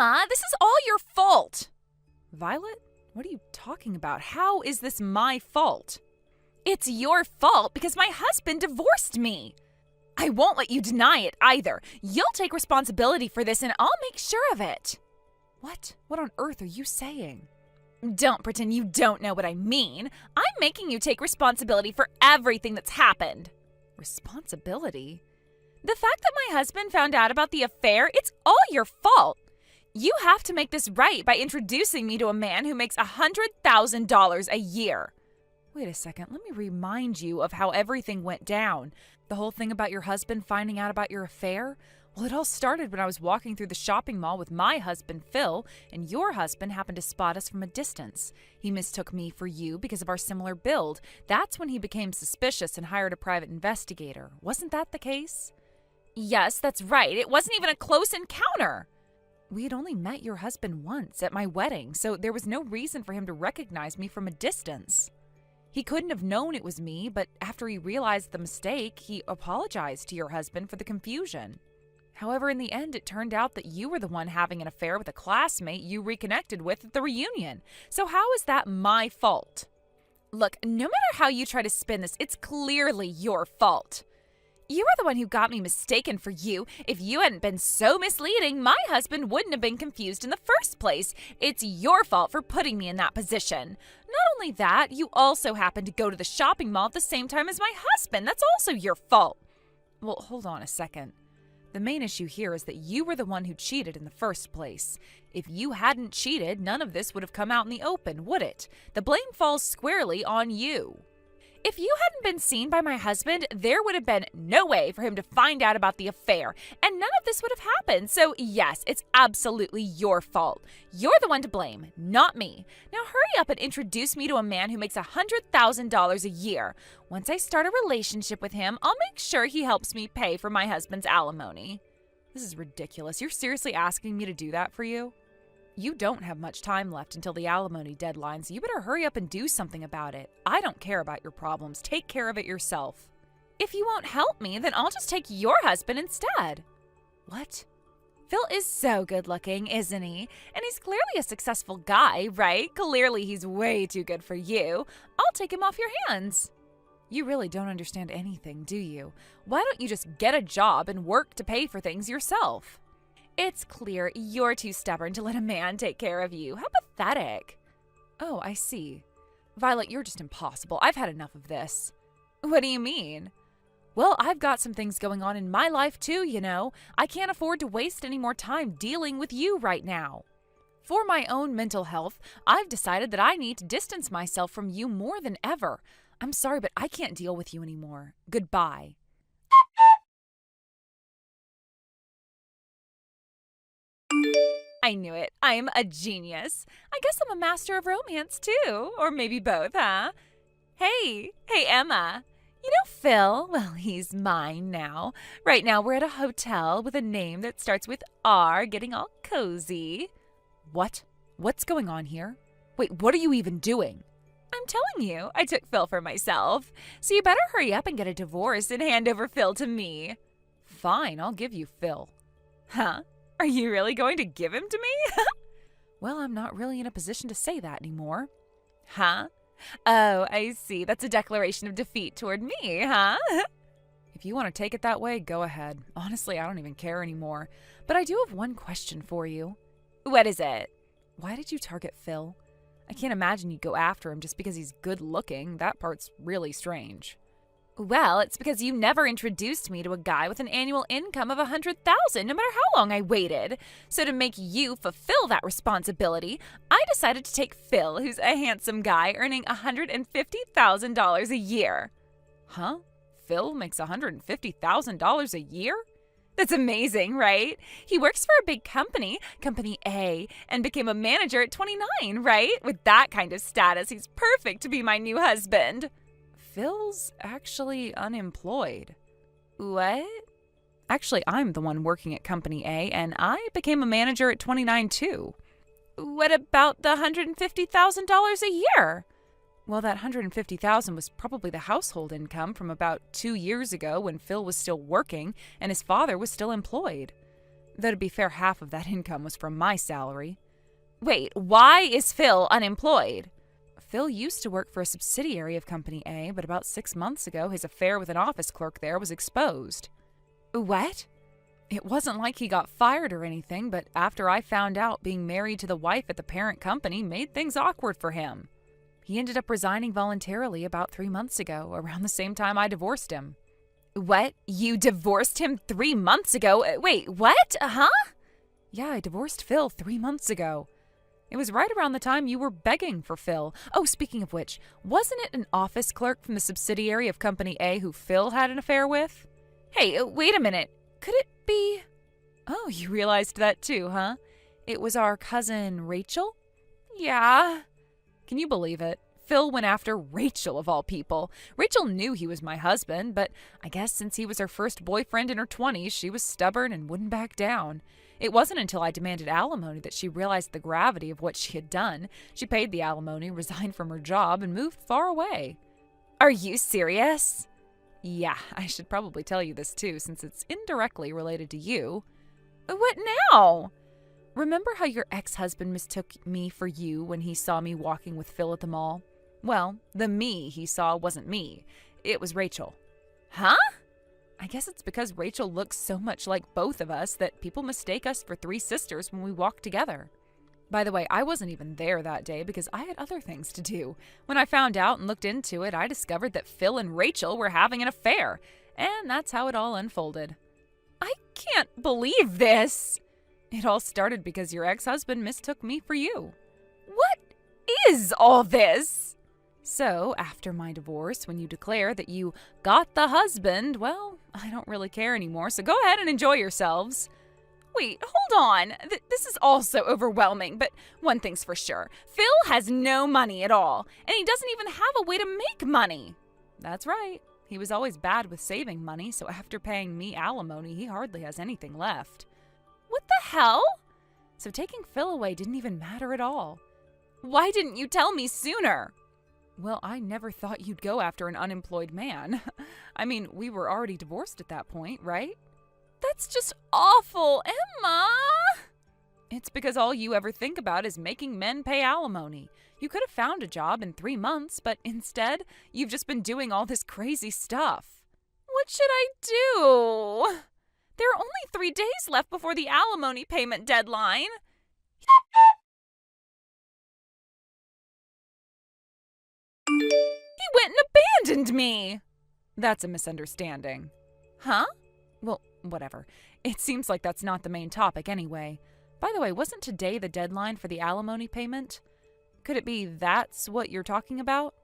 Emma, this is all your fault. Violet, what are you talking about? How is this my fault? It's your fault because my husband divorced me. I won't let you deny it either. You'll take responsibility for this and I'll make sure of it. What? What on earth are you saying? Don't pretend you don't know what I mean. I'm making you take responsibility for everything that's happened. Responsibility? The fact that my husband found out about the affair, it's all your fault. You have to make this right by introducing me to a man who makes $100,000 a year. Wait a second, let me remind you of how everything went down. The whole thing about your husband finding out about your affair? Well, it all started when I was walking through the shopping mall with my husband, Phil, and your husband happened to spot us from a distance. He mistook me for you because of our similar build. That's when he became suspicious and hired a private investigator. Wasn't that the case? Yes, that's right. It wasn't even a close encounter. We had only met your husband once at my wedding, so there was no reason for him to recognize me from a distance. He couldn't have known it was me, but after he realized the mistake, he apologized to your husband for the confusion. However, in the end, it turned out that you were the one having an affair with a classmate you reconnected with at the reunion. So how is that my fault? Look, no matter how you try to spin this, it's clearly your fault. You were the one who got me mistaken for you. If you hadn't been so misleading, my husband wouldn't have been confused in the first place. It's your fault for putting me in that position. Not only that, you also happened to go to the shopping mall at the same time as my husband. That's also your fault. Well, hold on a second. The main issue here is that you were the one who cheated in the first place. If you hadn't cheated, none of this would have come out in the open, would it? The blame falls squarely on you. If you hadn't been seen by my husband, there would have been no way for him to find out about the affair, and none of this would have happened. So yes, it's absolutely your fault. You're the one to blame, not me. Now hurry up and introduce me to a man who makes $100,000 a year. Once I start a relationship with him, I'll make sure he helps me pay for my husband's alimony. This is ridiculous. You're seriously asking me to do that for you? You don't have much time left until the alimony deadline, so you better hurry up and do something about it. I don't care about your problems. Take care of it yourself. If you won't help me, then I'll just take your husband instead. What? Phil is so good looking, isn't he? And he's clearly a successful guy, right? Clearly he's way too good for you. I'll take him off your hands. You really don't understand anything, do you? Why don't you just get a job and work to pay for things yourself? It's clear you're too stubborn to let a man take care of you. How pathetic. Oh, I see. Violet, you're just impossible. I've had enough of this. What do you mean? Well, I've got some things going on in my life too, you know. I can't afford to waste any more time dealing with you right now. For my own mental health, I've decided that I need to distance myself from you more than ever. I'm sorry, but I can't deal with you anymore. Goodbye. I knew it. I'm a genius. I guess I'm a master of romance, too. Or maybe both, huh? Hey, Emma. You know Phil? Well, he's mine now. Right now, we're at a hotel with a name that starts with R, getting all cozy. What? What's going on here? Wait, what are you even doing? I'm telling you, I took Phil for myself. So you better hurry up and get a divorce and hand over Phil to me. Fine, I'll give you Phil. Huh? Are you really going to give him to me? Well, I'm not really in a position to say that anymore. Huh? Oh, I see. That's a declaration of defeat toward me, huh? If you want to take it that way, go ahead. Honestly, I don't even care anymore. But I do have one question for you. What is it? Why did you target Phil? I can't imagine you'd go after him just because he's good looking. That part's really strange. Well, it's because you never introduced me to a guy with an annual income of $100,000, no matter how long I waited. So to make you fulfill that responsibility, I decided to take Phil, who's a handsome guy earning $150,000 a year. Huh? Phil makes $150,000 a year? That's amazing, right? He works for a big company, Company A, and became a manager at 29, right? With that kind of status, he's perfect to be my new husband. Phil's actually unemployed. What? Actually, I'm the one working at Company A, and I became a manager at 29 too. What about the $150,000 a year? Well, that $150,000 was probably the household income from about 2 years ago when Phil was still working and his father was still employed. Though to be fair, half of that income was from my salary. Wait, why is Phil unemployed? Phil used to work for a subsidiary of Company A, but about 6 months ago, his affair with an office clerk there was exposed. What? It wasn't like he got fired or anything, but after I found out, being married to the wife at the parent company made things awkward for him. He ended up resigning voluntarily about 3 months ago, around the same time I divorced him. What? You divorced him 3 months ago? Wait, what? Huh? Yeah, I divorced Phil 3 months ago. It was right around the time you were begging for Phil. Oh, speaking of which, wasn't it an office clerk from the subsidiary of Company A who Phil had an affair with? Hey, wait a minute. Could it be? Oh, you realized that too, huh? It was our cousin Rachel? Yeah. Can you believe it? Phil went after Rachel of all people. Rachel knew he was my husband, but I guess since he was her first boyfriend in her 20s, she was stubborn and wouldn't back down. It wasn't until I demanded alimony that she realized the gravity of what she had done. She paid the alimony, resigned from her job, and moved far away. Are you serious? Yeah, I should probably tell you this too, since it's indirectly related to you. What now? Remember how your ex-husband mistook me for you when he saw me walking with Phil at the mall? Well, the me he saw wasn't me. It was Rachel. Huh? I guess it's because Rachel looks so much like both of us that people mistake us for 3 sisters when we walk together. By the way, I wasn't even there that day because I had other things to do. When I found out and looked into it, I discovered that Phil and Rachel were having an affair, and that's how it all unfolded. I can't believe this. It all started because your ex-husband mistook me for you. What is all this? So, after my divorce, when you declare that you got the husband, well, I don't really care anymore, so go ahead and enjoy yourselves. Wait, hold on. This is all so overwhelming, but one thing's for sure. Phil has no money at all, and he doesn't even have a way to make money. That's right. He was always bad with saving money, so after paying me alimony, he hardly has anything left. What the hell? So taking Phil away didn't even matter at all. Why didn't you tell me sooner? Well, I never thought you'd go after an unemployed man. I mean, we were already divorced at that point, right? That's just awful, Emma! It's because all you ever think about is making men pay alimony. You could have found a job in 3 months, but instead, you've just been doing all this crazy stuff. What should I do? There are only 3 days left before the alimony payment deadline. He went and abandoned me. That's a misunderstanding. Huh? Well, whatever. It seems like that's not the main topic anyway. By the way, wasn't today the deadline for the alimony payment? Could it be that's what you're talking about?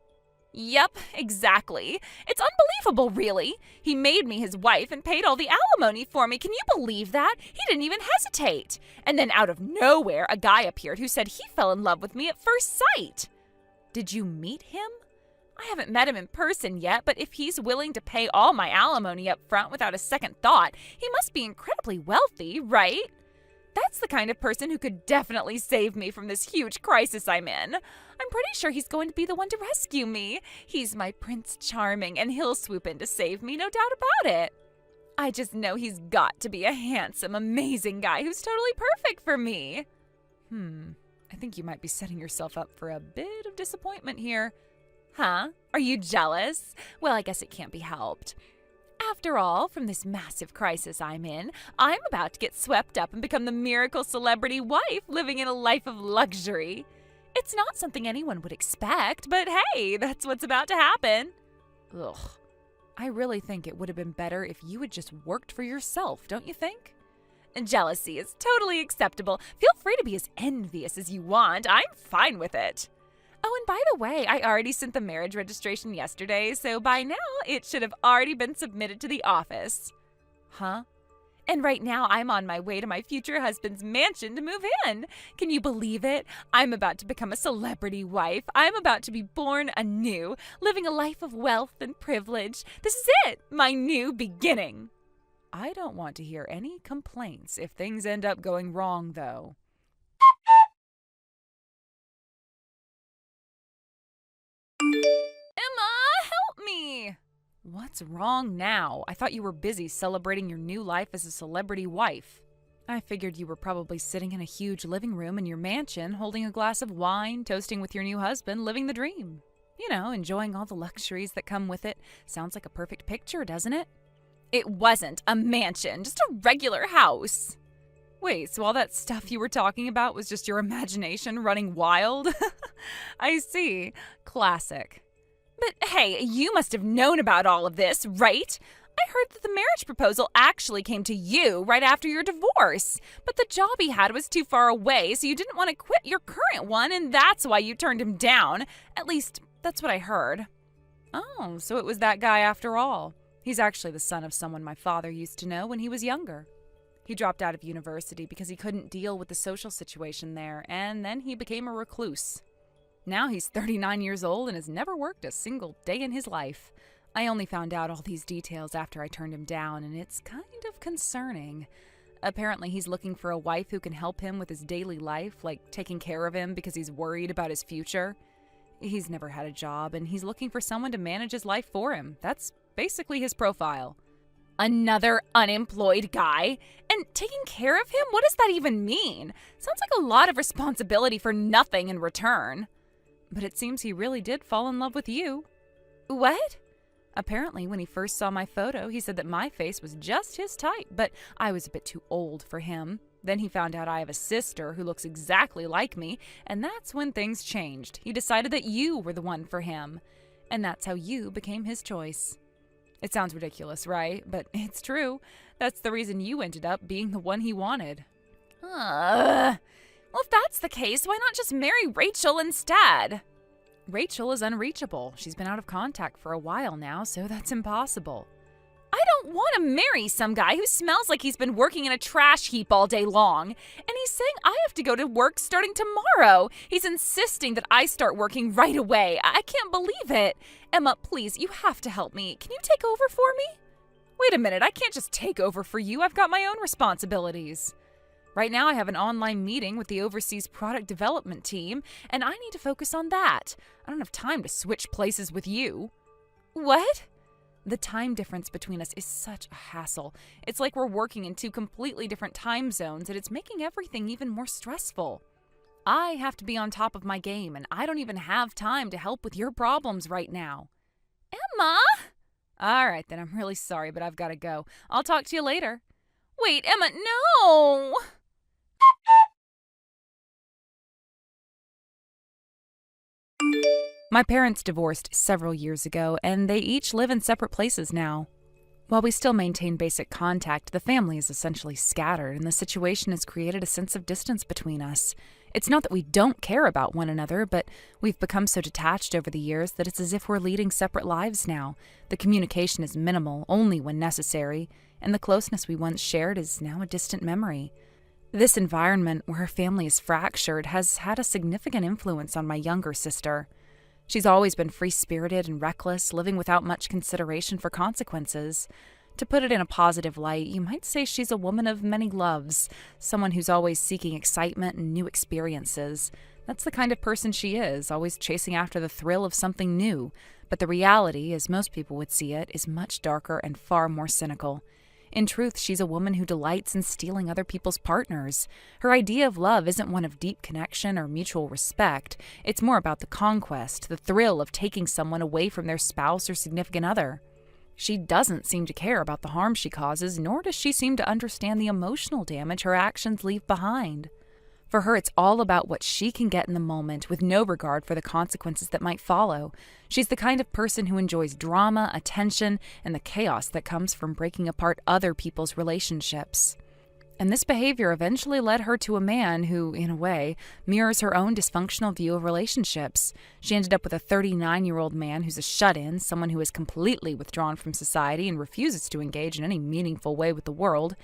Yep, exactly. It's unbelievable, really. He made me his wife and paid all the alimony for me. Can you believe that? He didn't even hesitate. And then out of nowhere, a guy appeared who said he fell in love with me at first sight. Did you meet him? I haven't met him in person yet, but if he's willing to pay all my alimony up front without a second thought, he must be incredibly wealthy, right? That's the kind of person who could definitely save me from this huge crisis I'm in. I'm pretty sure he's going to be the one to rescue me. He's my Prince Charming, and he'll swoop in to save me, no doubt about it. I just know he's got to be a handsome, amazing guy who's totally perfect for me. I think you might be setting yourself up for a bit of disappointment here. Huh? Are you jealous? Well, I guess it can't be helped. After all, from this massive crisis I'm in, I'm about to get swept up and become the miracle celebrity wife living in a life of luxury. It's not something anyone would expect, but hey, that's what's about to happen. Ugh. I really think it would have been better if you had just worked for yourself, don't you think? Jealousy is totally acceptable. Feel free to be as envious as you want. I'm fine with it. Oh, and by the way, I already sent the marriage registration yesterday, so by now it should have already been submitted to the office. Huh? And right now I'm on my way to my future husband's mansion to move in. Can you believe it? I'm about to become a celebrity wife. I'm about to be born anew, living a life of wealth and privilege. This is it, my new beginning. I don't want to hear any complaints if things end up going wrong, though. Emma, help me! What's wrong now? I thought you were busy celebrating your new life as a celebrity wife. I figured you were probably sitting in a huge living room in your mansion, holding a glass of wine, toasting with your new husband, living the dream. You know, enjoying all the luxuries that come with it. Sounds like a perfect picture, doesn't it? It wasn't a mansion, just a regular house. Wait, so all that stuff you were talking about was just your imagination running wild? I see. Classic. But hey, you must have known about all of this, right? I heard that the marriage proposal actually came to you right after your divorce. But the job he had was too far away, so you didn't want to quit your current one, and that's why you turned him down. At least, that's what I heard. Oh, so it was that guy after all. He's actually the son of someone my father used to know when he was younger. He dropped out of university because he couldn't deal with the social situation there, and then he became a recluse. Now he's 39 years old and has never worked a single day in his life. I only found out all these details after I turned him down, and it's kind of concerning. Apparently, he's looking for a wife who can help him with his daily life, like taking care of him because he's worried about his future. He's never had a job, and he's looking for someone to manage his life for him. That's basically his profile. Another unemployed guy? And taking care of him? What does that even mean? Sounds like a lot of responsibility for nothing in return. But it seems he really did fall in love with you. What? Apparently, when he first saw my photo, he said that my face was just his type, but I was a bit too old for him. Then he found out I have a sister who looks exactly like me, and that's when things changed. He decided that you were the one for him, and that's how you became his choice. It sounds ridiculous, right? But it's true. That's the reason you ended up being the one he wanted. Well, if that's the case, why not just marry Rachel instead? Rachel is unreachable. She's been out of contact for a while now, so that's impossible. I don't want to marry some guy who smells like he's been working in a trash heap all day long. And he's saying I have to go to work starting tomorrow. He's insisting that I start working right away. I can't believe it. Emma, please, you have to help me. Can you take over for me? Wait a minute, I can't just take over for you. I've got my own responsibilities. Right now I have an online meeting with the overseas product development team, and I need to focus on that. I don't have time to switch places with you. What? The time difference between us is such a hassle. It's like we're working in two completely different time zones, and it's making everything even more stressful. I have to be on top of my game, and I don't even have time to help with your problems right now. Emma? All right, then. I'm really sorry, but I've got to go. I'll talk to you later. Wait, Emma, no! My parents divorced several years ago, and they each live in separate places now. While we still maintain basic contact, the family is essentially scattered, and the situation has created a sense of distance between us. It's not that we don't care about one another, but we've become so detached over the years that it's as if we're leading separate lives now. The communication is minimal, only when necessary, and the closeness we once shared is now a distant memory. This environment, where our family is fractured, has had a significant influence on my younger sister. She's always been free-spirited and reckless, living without much consideration for consequences. To put it in a positive light, you might say she's a woman of many loves, someone who's always seeking excitement and new experiences. That's the kind of person she is, always chasing after the thrill of something new. But the reality, as most people would see it, is much darker and far more cynical. In truth, she's a woman who delights in stealing other people's partners. Her idea of love isn't one of deep connection or mutual respect. It's more about the conquest, the thrill of taking someone away from their spouse or significant other. She doesn't seem to care about the harm she causes, nor does she seem to understand the emotional damage her actions leave behind. For her, it's all about what she can get in the moment, with no regard for the consequences that might follow. She's the kind of person who enjoys drama, attention, and the chaos that comes from breaking apart other people's relationships. And this behavior eventually led her to a man who, in a way, mirrors her own dysfunctional view of relationships. She ended up with a 39-year-old man who's a shut-in, someone who is completely withdrawn from society and refuses to engage in any meaningful way with the world.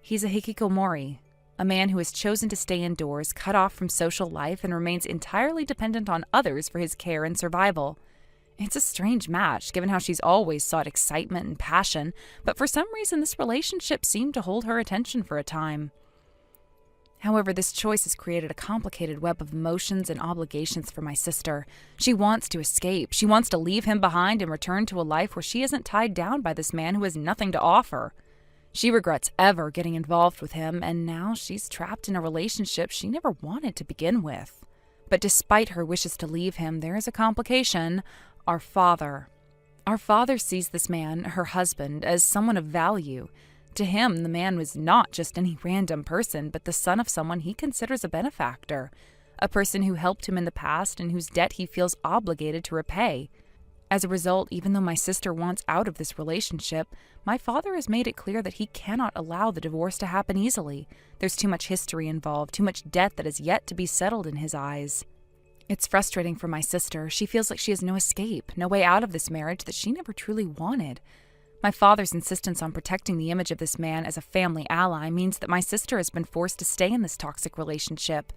He's a hikikomori, a man who has chosen to stay indoors, cut off from social life, and remains entirely dependent on others for his care and survival. It's a strange match, given how she's always sought excitement and passion, but for some reason this relationship seemed to hold her attention for a time. However, this choice has created a complicated web of emotions and obligations for my sister. She wants to escape. She wants to leave him behind and return to a life where she isn't tied down by this man who has nothing to offer. She regrets ever getting involved with him, and now she's trapped in a relationship she never wanted to begin with. But despite her wishes to leave him, there is a complication: our father. Our father sees this man, her husband, as someone of value. To him, the man was not just any random person, but the son of someone he considers a benefactor, a person who helped him in the past and whose debt he feels obligated to repay. As a result, even though my sister wants out of this relationship, my father has made it clear that he cannot allow the divorce to happen easily. There's too much history involved, too much debt that is yet to be settled in his eyes. It's frustrating for my sister. She feels like she has no escape, no way out of this marriage that she never truly wanted. My father's insistence on protecting the image of this man as a family ally means that my sister has been forced to stay in this toxic relationship.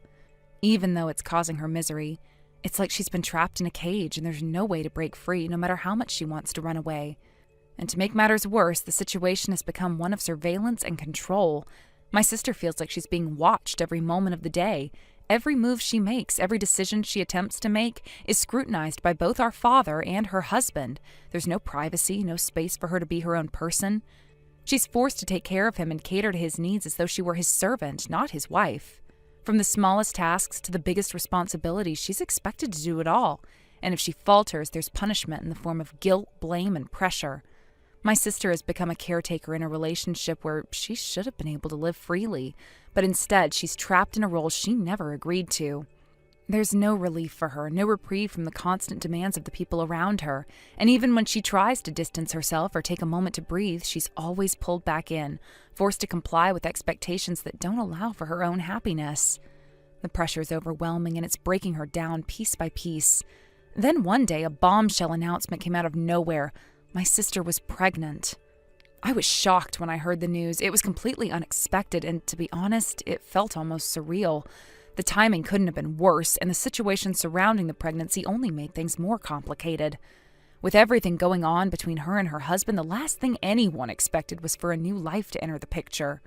Even though it's causing her misery, it's like she's been trapped in a cage and there's no way to break free, no matter how much she wants to run away. And to make matters worse, the situation has become one of surveillance and control. My sister feels like she's being watched every moment of the day. Every move she makes, every decision she attempts to make, is scrutinized by both our father and her husband. There's no privacy, no space for her to be her own person. She's forced to take care of him and cater to his needs as though she were his servant, not his wife. From the smallest tasks to the biggest responsibilities, she's expected to do it all. And if she falters, there's punishment in the form of guilt, blame, and pressure. My sister has become a caretaker in a relationship where she should have been able to live freely, but instead she's trapped in a role she never agreed to. There's no relief for her, no reprieve from the constant demands of the people around her, and even when she tries to distance herself or take a moment to breathe, she's always pulled back in, forced to comply with expectations that don't allow for her own happiness. The pressure is overwhelming and it's breaking her down piece by piece. Then one day, a bombshell announcement came out of nowhere. My sister was pregnant. I was shocked when I heard the news. It was completely unexpected, and to be honest, it felt almost surreal. The timing couldn't have been worse, and the situation surrounding the pregnancy only made things more complicated. With everything going on between her and her husband, the last thing anyone expected was for a new life to enter the picture.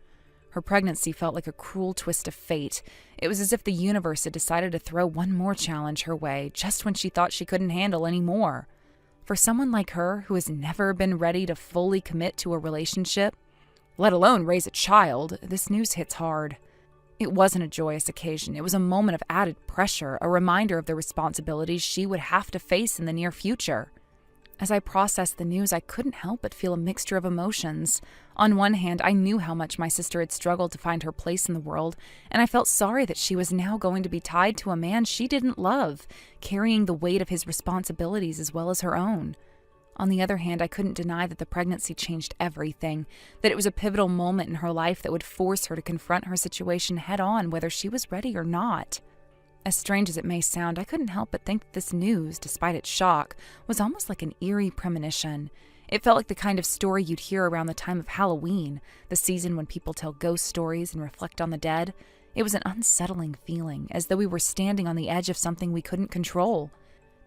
Her pregnancy felt like a cruel twist of fate. It was as if the universe had decided to throw one more challenge her way, just when she thought she couldn't handle any more. For someone like her, who has never been ready to fully commit to a relationship, let alone raise a child, this news hits hard. It wasn't a joyous occasion. It was a moment of added pressure, a reminder of the responsibilities she would have to face in the near future. As I processed the news, I couldn't help but feel a mixture of emotions. On one hand, I knew how much my sister had struggled to find her place in the world, and I felt sorry that she was now going to be tied to a man she didn't love, carrying the weight of his responsibilities as well as her own. On the other hand, I couldn't deny that the pregnancy changed everything, that it was a pivotal moment in her life that would force her to confront her situation head-on, whether she was ready or not. As strange as it may sound, I couldn't help but think that this news, despite its shock, was almost like an eerie premonition. It felt like the kind of story you'd hear around the time of Halloween, the season when people tell ghost stories and reflect on the dead. It was an unsettling feeling, as though we were standing on the edge of something we couldn't control.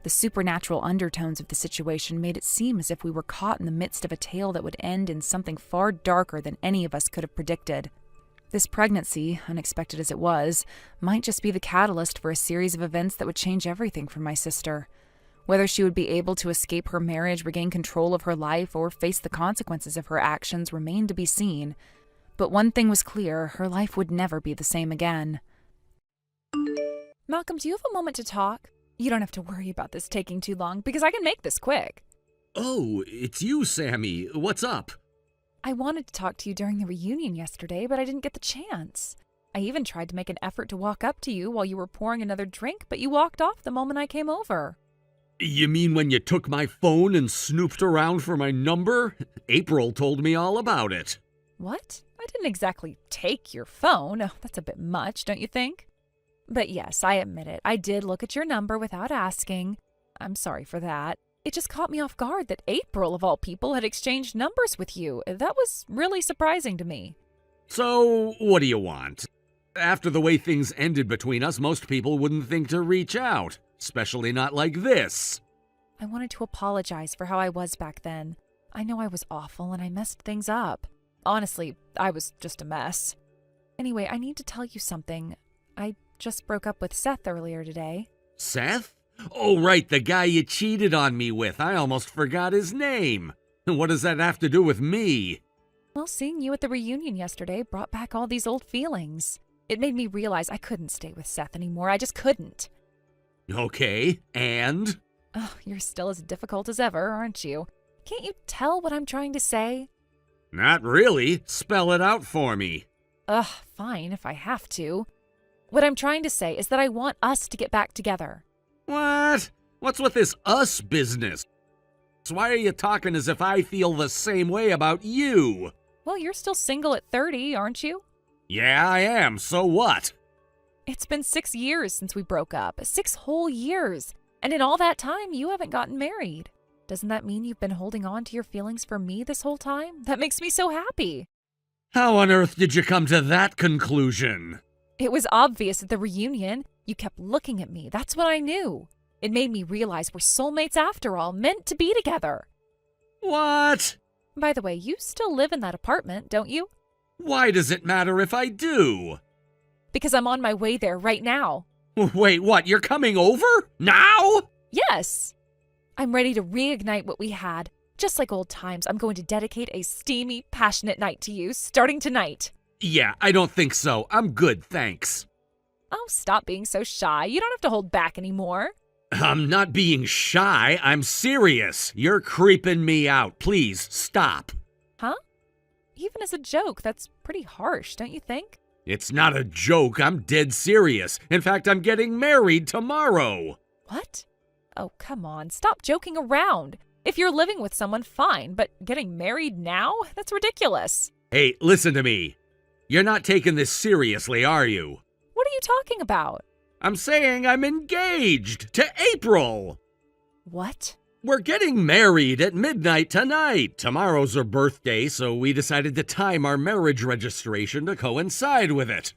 The supernatural undertones of the situation made it seem as if we were caught in the midst of a tale that would end in something far darker than any of us could have predicted. This pregnancy, unexpected as it was, might just be the catalyst for a series of events that would change everything for my sister. Whether she would be able to escape her marriage, regain control of her life, or face the consequences of her actions remained to be seen. But one thing was clear: her life would never be the same again. Malcolm, do you have a moment to talk? You don't have to worry about this taking too long, because I can make this quick. Oh, it's you, Sammy. What's up? I wanted to talk to you during the reunion yesterday, but I didn't get the chance. I even tried to make an effort to walk up to you while you were pouring another drink, but you walked off the moment I came over. You mean when you took my phone and snooped around for my number? April told me all about it. What? I didn't exactly take your phone. Oh, that's a bit much, don't you think? But yes, I admit it. I did look at your number without asking. I'm sorry for that. It just caught me off guard that April, of all people, had exchanged numbers with you. That was really surprising to me. So, what do you want? After the way things ended between us, most people wouldn't think to reach out, especially not like this. I wanted to apologize for how I was back then. I know I was awful and I messed things up. Honestly, I was just a mess. Anyway, I need to tell you something. I just broke up with Seth earlier today. Seth? Oh, right, the guy you cheated on me with. I almost forgot his name. What does that have to do with me? Well, seeing you at the reunion yesterday brought back all these old feelings. It made me realize I couldn't stay with Seth anymore. I just couldn't. Okay, and? Oh, you're still as difficult as ever, aren't you? Can't you tell what I'm trying to say? Not really. Spell it out for me. Ugh, fine if I have to. What I'm trying to say is that I want us to get back together. What? What's with this us business? Why are you talking as if I feel the same way about you? Well, you're still single at 30, aren't you? Yeah, I am. So what? It's been 6 years since we broke up. 6 whole years. And in all that time, you haven't gotten married. Doesn't that mean you've been holding on to your feelings for me this whole time? That makes me so happy. How on earth did you come to that conclusion? It was obvious at the reunion. You kept looking at me. That's what I knew. It made me realize we're soulmates after all, meant to be together. What? By the way, you still live in that apartment, don't you? Why does it matter if I do? Because I'm on my way there right now. Wait, what? You're coming over? Now? Yes. I'm ready to reignite what we had. Just like old times, I'm going to dedicate a steamy, passionate night to you, starting tonight. Yeah, I don't think so. I'm good, thanks. Oh, stop being so shy. You don't have to hold back anymore. I'm not being shy. I'm serious. You're creeping me out. Please, stop. Huh? Even as a joke, that's pretty harsh, don't you think? It's not a joke. I'm dead serious. In fact, I'm getting married tomorrow. What? Oh, come on. Stop joking around. If you're living with someone, fine, but getting married now? That's ridiculous. Hey, listen to me. You're not taking this seriously, are you? What are you talking about? I'm saying I'm engaged to April. What? We're getting married at midnight tonight. Tomorrow's her birthday, so we decided to time our marriage registration to coincide with it.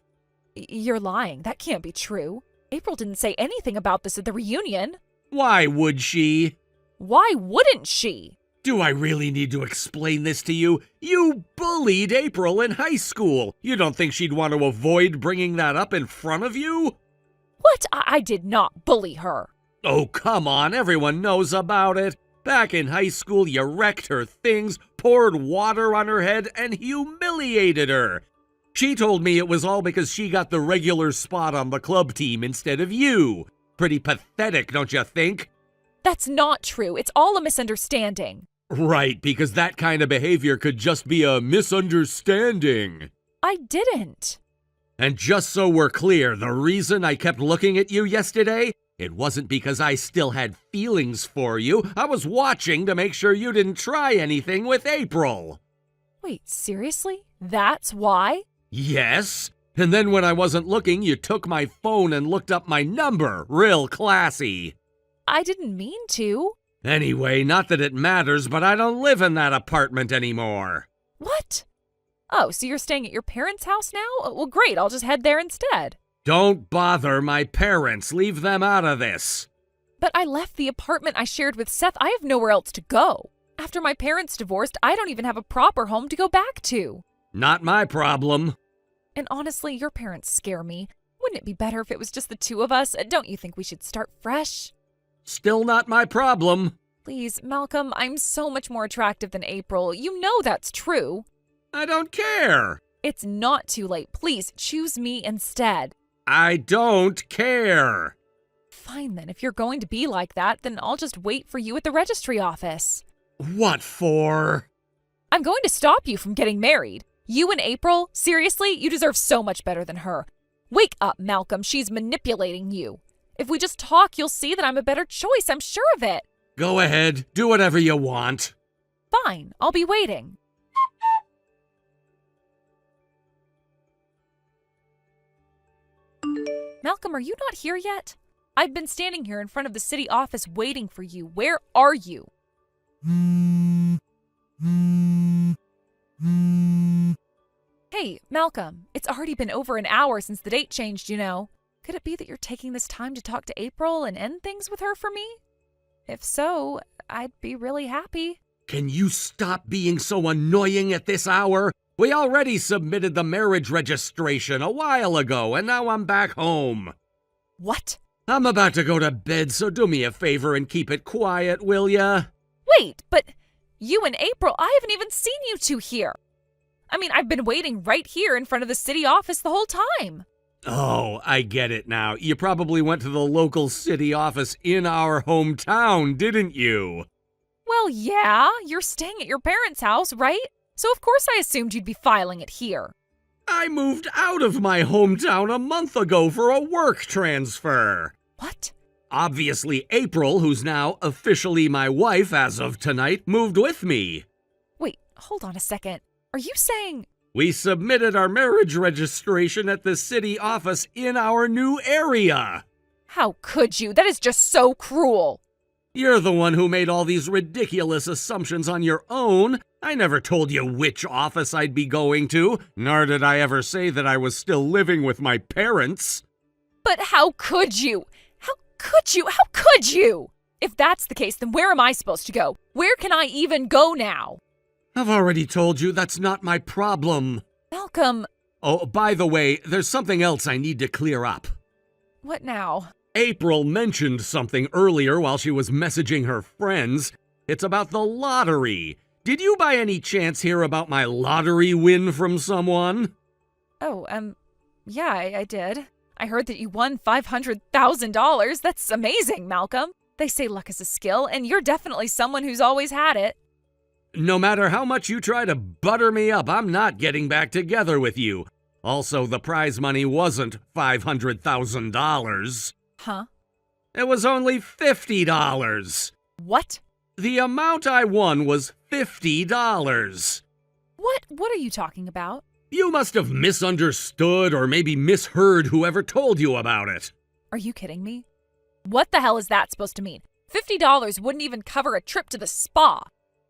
You're lying. That can't be true. April didn't say anything about this at the reunion. Why would she? Why wouldn't she? Do I really need to explain this to you? You bullied April in high school. You don't think she'd want to avoid bringing that up in front of you? What? I did not bully her. Oh, come on. Everyone knows about it. Back in high school, you wrecked her things, poured water on her head, and humiliated her. She told me it was all because she got the regular spot on the club team instead of you. Pretty pathetic, don't you think? That's not true. It's all a misunderstanding. Right, because that kind of behavior could just be a misunderstanding. I didn't. And just so we're clear, the reason I kept looking at you yesterday, it wasn't because I still had feelings for you. I was watching to make sure you didn't try anything with April. Wait, seriously? That's why? Yes. And then when I wasn't looking, you took my phone and looked up my number. Real classy. I didn't mean to. Anyway, not that it matters, but I don't live in that apartment anymore. What? Oh, so you're staying at your parents' house now? Well, great. I'll just head there instead. Don't bother my parents. Leave them out of this. But I left the apartment I shared with Seth. I have nowhere else to go. After my parents divorced, I don't even have a proper home to go back to. Not my problem. And honestly, your parents scare me. Wouldn't it be better if it was just the two of us? Don't you think we should start fresh? Still not my problem. Please, Malcolm, I'm so much more attractive than April. You know that's true. I don't care. It's not too late. Please, choose me instead. I don't care. Fine then, if you're going to be like that, then I'll just wait for you at the registry office. What for? I'm going to stop you from getting married. You and April? Seriously? You deserve so much better than her. Wake up, Malcolm. She's manipulating you. If we just talk, you'll see that I'm a better choice. I'm sure of it. Go ahead. Do whatever you want. Fine. I'll be waiting. Malcolm, are you not here yet? I've been standing here in front of the city office waiting for you. Where are you? Hey, Malcolm, it's already been over an hour since the date changed, you know. Could it be that you're taking this time to talk to April and end things with her for me? If so, I'd be really happy. Can you stop being so annoying at this hour? We already submitted the marriage registration a while ago, and now I'm back home. What? I'm about to go to bed, so do me a favor and keep it quiet, will ya? Wait, but you and April, I haven't even seen you two here. I mean, I've been waiting right here in front of the city office the whole time. Oh, I get it now. You probably went to the local city office in our hometown, didn't you? Well, yeah, you're staying at your parents' house, right? So of course I assumed you'd be filing it here. I moved out of my hometown a month ago for a work transfer. What? Obviously, April, who's now officially my wife as of tonight, moved with me. Wait, hold on a second. Are you saying... We submitted our marriage registration at the city office in our new area. How could you? That is just so cruel. You're the one who made all these ridiculous assumptions on your own. I never told you which office I'd be going to, nor did I ever say that I was still living with my parents. But how could you? How could you? How could you? If that's the case, then where am I supposed to go? Where can I even go now? I've already told you that's not my problem. Malcolm. Oh, by the way, there's something else I need to clear up. What now? April mentioned something earlier while she was messaging her friends. It's about the lottery. Did you by any chance hear about my lottery win from someone? Oh, yeah, I did. I heard that you won $500,000. That's amazing, Malcolm. They say luck is a skill, and you're definitely someone who's always had it. No matter how much you try to butter me up, I'm not getting back together with you. Also, the prize money wasn't $500,000. Huh? It was only $50. What? The amount I won was $50. What are you talking about? You must have misunderstood or maybe misheard whoever told you about it. Are you kidding me? What the hell is that supposed to mean? $50 wouldn't even cover a trip to the spa.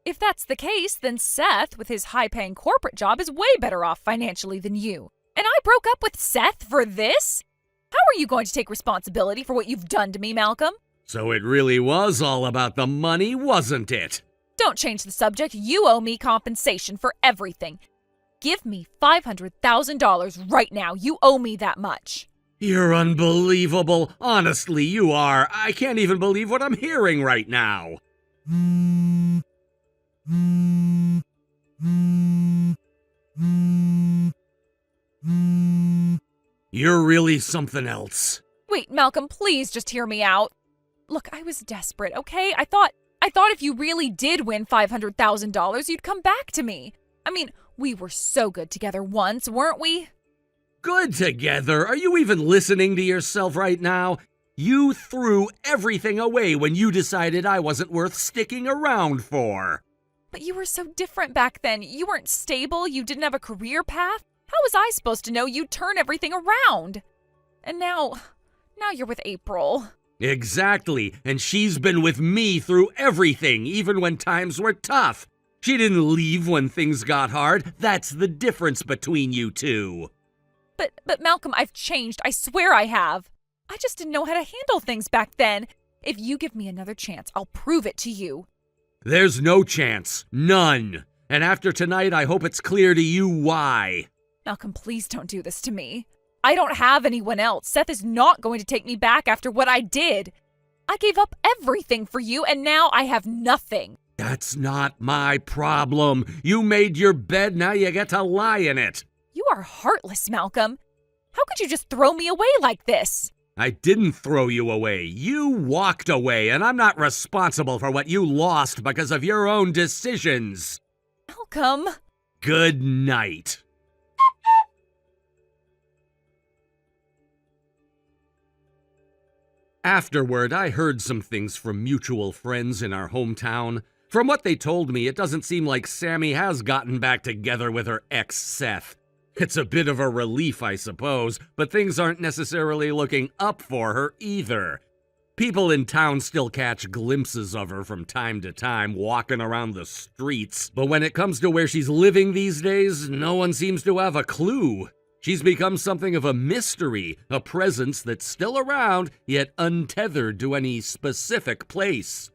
If that's the case, then Seth, with his high-paying corporate job, is way better off financially than you. And I broke up with Seth for this? How are you going to take responsibility for what you've done to me, Malcolm? So it really was all about the money, wasn't it? Don't change the subject. You owe me compensation for everything. Give me $500,000 right now. You owe me that much. You're unbelievable. Honestly, you are. I can't even believe what I'm hearing right now. You're really something else. Wait, Malcolm, please just hear me out. Look, I was desperate, okay? I thought if you really did win $500,000, you'd come back to me. I mean, we were so good together once, weren't we? Good together? Are you even listening to yourself right now? You threw everything away when you decided I wasn't worth sticking around for. But you were so different back then. You weren't stable, you didn't have a career path. How was I supposed to know you'd turn everything around? And now you're with April. Exactly, and she's been with me through everything, even when times were tough. She didn't leave when things got hard. That's the difference between you two. But Malcolm, I've changed. I swear I have. I just didn't know how to handle things back then. If you give me another chance, I'll prove it to you. There's no chance. None. And after tonight, I hope it's clear to you why. Malcolm, please don't do this to me. I don't have anyone else. Seth is not going to take me back after what I did. I gave up everything for you, and now I have nothing. That's not my problem. You made your bed, now you get to lie in it. You are heartless, Malcolm. How could you just throw me away like this? I didn't throw you away. You walked away, and I'm not responsible for what you lost because of your own decisions. Malcolm. Good night. Afterward, I heard some things from mutual friends in our hometown. From what they told me, it doesn't seem like Sammy has gotten back together with her ex, Seth. It's a bit of a relief, I suppose, but things aren't necessarily looking up for her either. People in town still catch glimpses of her from time to time walking around the streets, but when it comes to where she's living these days, no one seems to have a clue. She's become something of a mystery, a presence that's still around, yet untethered to any specific place.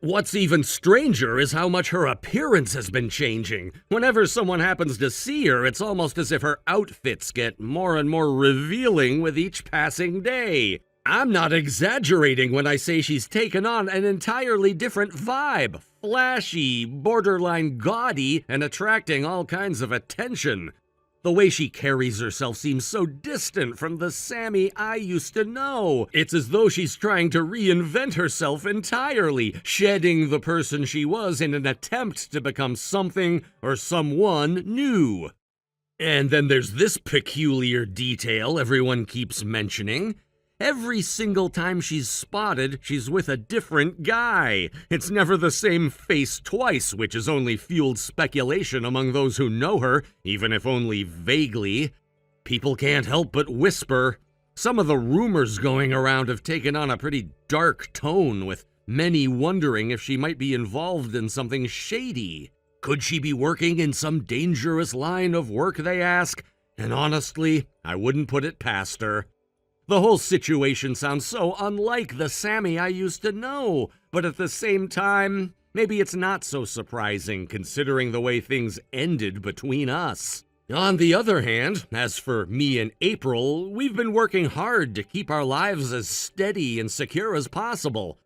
What's even stranger is how much her appearance has been changing. Whenever someone happens to see her, it's almost as if her outfits get more and more revealing with each passing day. I'm not exaggerating when I say she's taken on an entirely different vibe. flashy, borderline gaudy, and attracting all kinds of attention. The way she carries herself seems so distant from the Sammy I used to know. It's as though she's trying to reinvent herself entirely, shedding the person she was in an attempt to become something or someone new. And then there's this peculiar detail everyone keeps mentioning. Every single time she's spotted, she's with a different guy. It's never the same face twice, which has only fueled speculation among those who know her, even if only vaguely. People can't help but whisper. Some of the rumors going around have taken on a pretty dark tone, with many wondering if she might be involved in something shady. Could she be working in some dangerous line of work, they ask? And honestly, I wouldn't put it past her. The whole situation sounds so unlike the Sammy I used to know, but at the same time, maybe it's not so surprising considering the way things ended between us. On the other hand, as for me and April, we've been working hard to keep our lives as steady and secure as possible.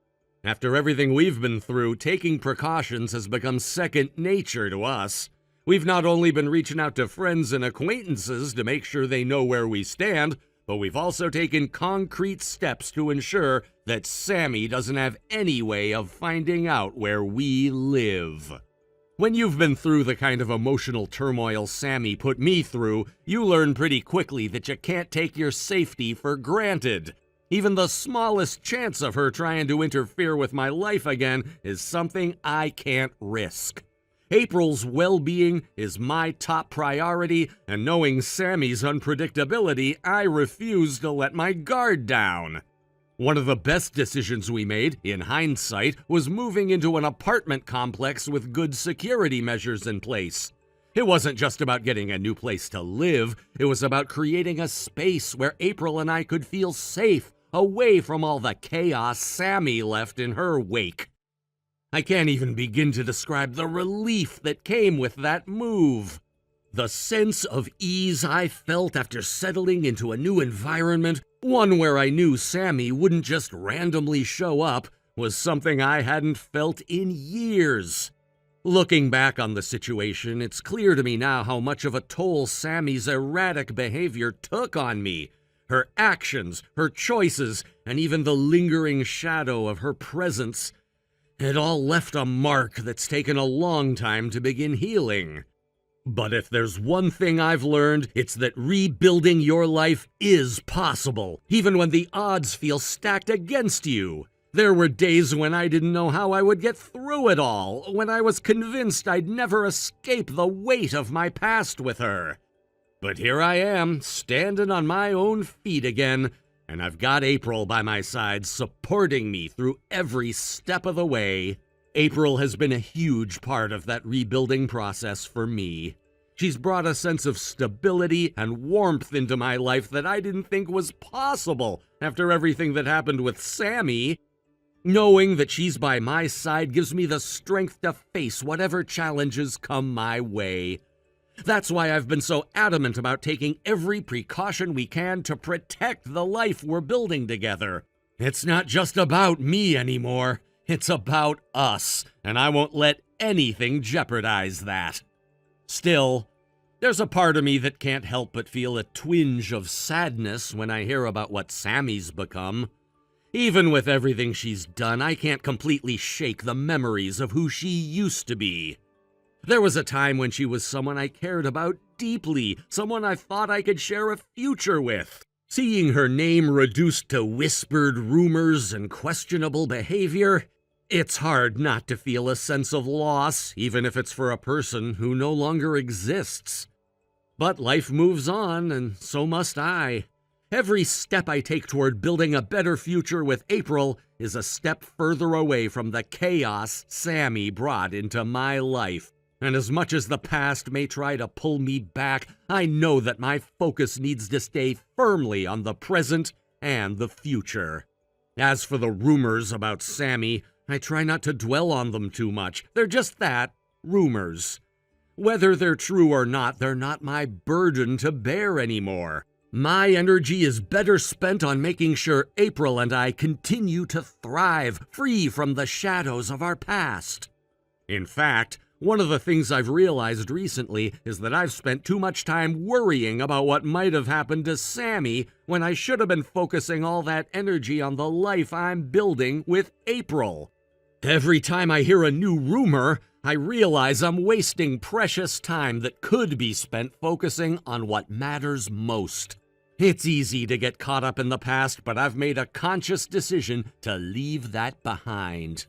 After everything we've been through, taking precautions has become second nature to us. We've not only been reaching out to friends and acquaintances to make sure they know where we stand, but we've also taken concrete steps to ensure that Sammy doesn't have any way of finding out where we live. When you've been through the kind of emotional turmoil Sammy put me through, you learn pretty quickly that you can't take your safety for granted. Even the smallest chance of her trying to interfere with my life again is something I can't risk. April's well-being is my top priority, and knowing Sammy's unpredictability, I refuse to let my guard down. One of the best decisions we made, in hindsight, was moving into an apartment complex with good security measures in place. It wasn't just about getting a new place to live, it was about creating a space where April and I could feel safe, away from all the chaos Sammy left in her wake. I can't even begin to describe the relief that came with that move. The sense of ease I felt after settling into a new environment, one where I knew Sammy wouldn't just randomly show up, was something I hadn't felt in years. Looking back on the situation, it's clear to me now how much of a toll Sammy's erratic behavior took on me. Her actions, her choices, and even the lingering shadow of her presence. It all left a mark that's taken a long time to begin healing. But if there's one thing I've learned, it's that rebuilding your life is possible, even when the odds feel stacked against you. There were days when I didn't know how I would get through it all, when I was convinced I'd never escape the weight of my past with her. But here I am, standing on my own feet again, and I've got April by my side, supporting me through every step of the way. April has been a huge part of that rebuilding process for me. She's brought a sense of stability and warmth into my life that I didn't think was possible after everything that happened with Sammy. Knowing that she's by my side gives me the strength to face whatever challenges come my way. That's why I've been so adamant about taking every precaution we can to protect the life we're building together. It's not just about me anymore. It's about us, and I won't let anything jeopardize that. Still, there's a part of me that can't help but feel a twinge of sadness when I hear about what Sammy's become. Even with everything she's done, I can't completely shake the memories of who she used to be. There was a time when she was someone I cared about deeply, someone I thought I could share a future with. Seeing her name reduced to whispered rumors and questionable behavior, it's hard not to feel a sense of loss, even if it's for a person who no longer exists. But life moves on, and so must I. Every step I take toward building a better future with April is a step further away from the chaos Sammy brought into my life. And as much as the past may try to pull me back, I know that my focus needs to stay firmly on the present and the future. As for the rumors about Sammy, I try not to dwell on them too much. They're just that, rumors. Whether they're true or not, they're not my burden to bear anymore. My energy is better spent on making sure April and I continue to thrive, free from the shadows of our past. In fact, one of the things I've realized recently is that I've spent too much time worrying about what might have happened to Sammy when I should have been focusing all that energy on the life I'm building with April. Every time I hear a new rumor, I realize I'm wasting precious time that could be spent focusing on what matters most. It's easy to get caught up in the past, but I've made a conscious decision to leave that behind.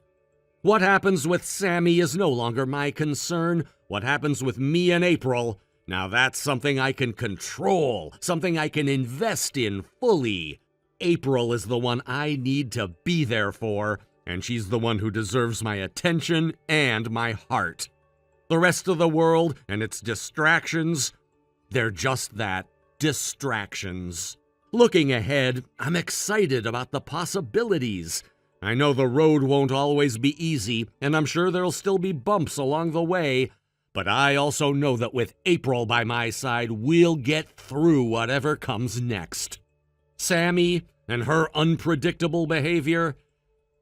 What happens with Sammy is no longer my concern. What happens with me and April, now that's something I can control, something I can invest in fully. April is the one I need to be there for, and she's the one who deserves my attention and my heart. The rest of the world and its distractions, they're just that, distractions. Looking ahead, I'm excited about the possibilities. I know the road won't always be easy, and I'm sure there'll still be bumps along the way, but I also know that with April by my side, we'll get through whatever comes next. Sammy and her unpredictable behavior,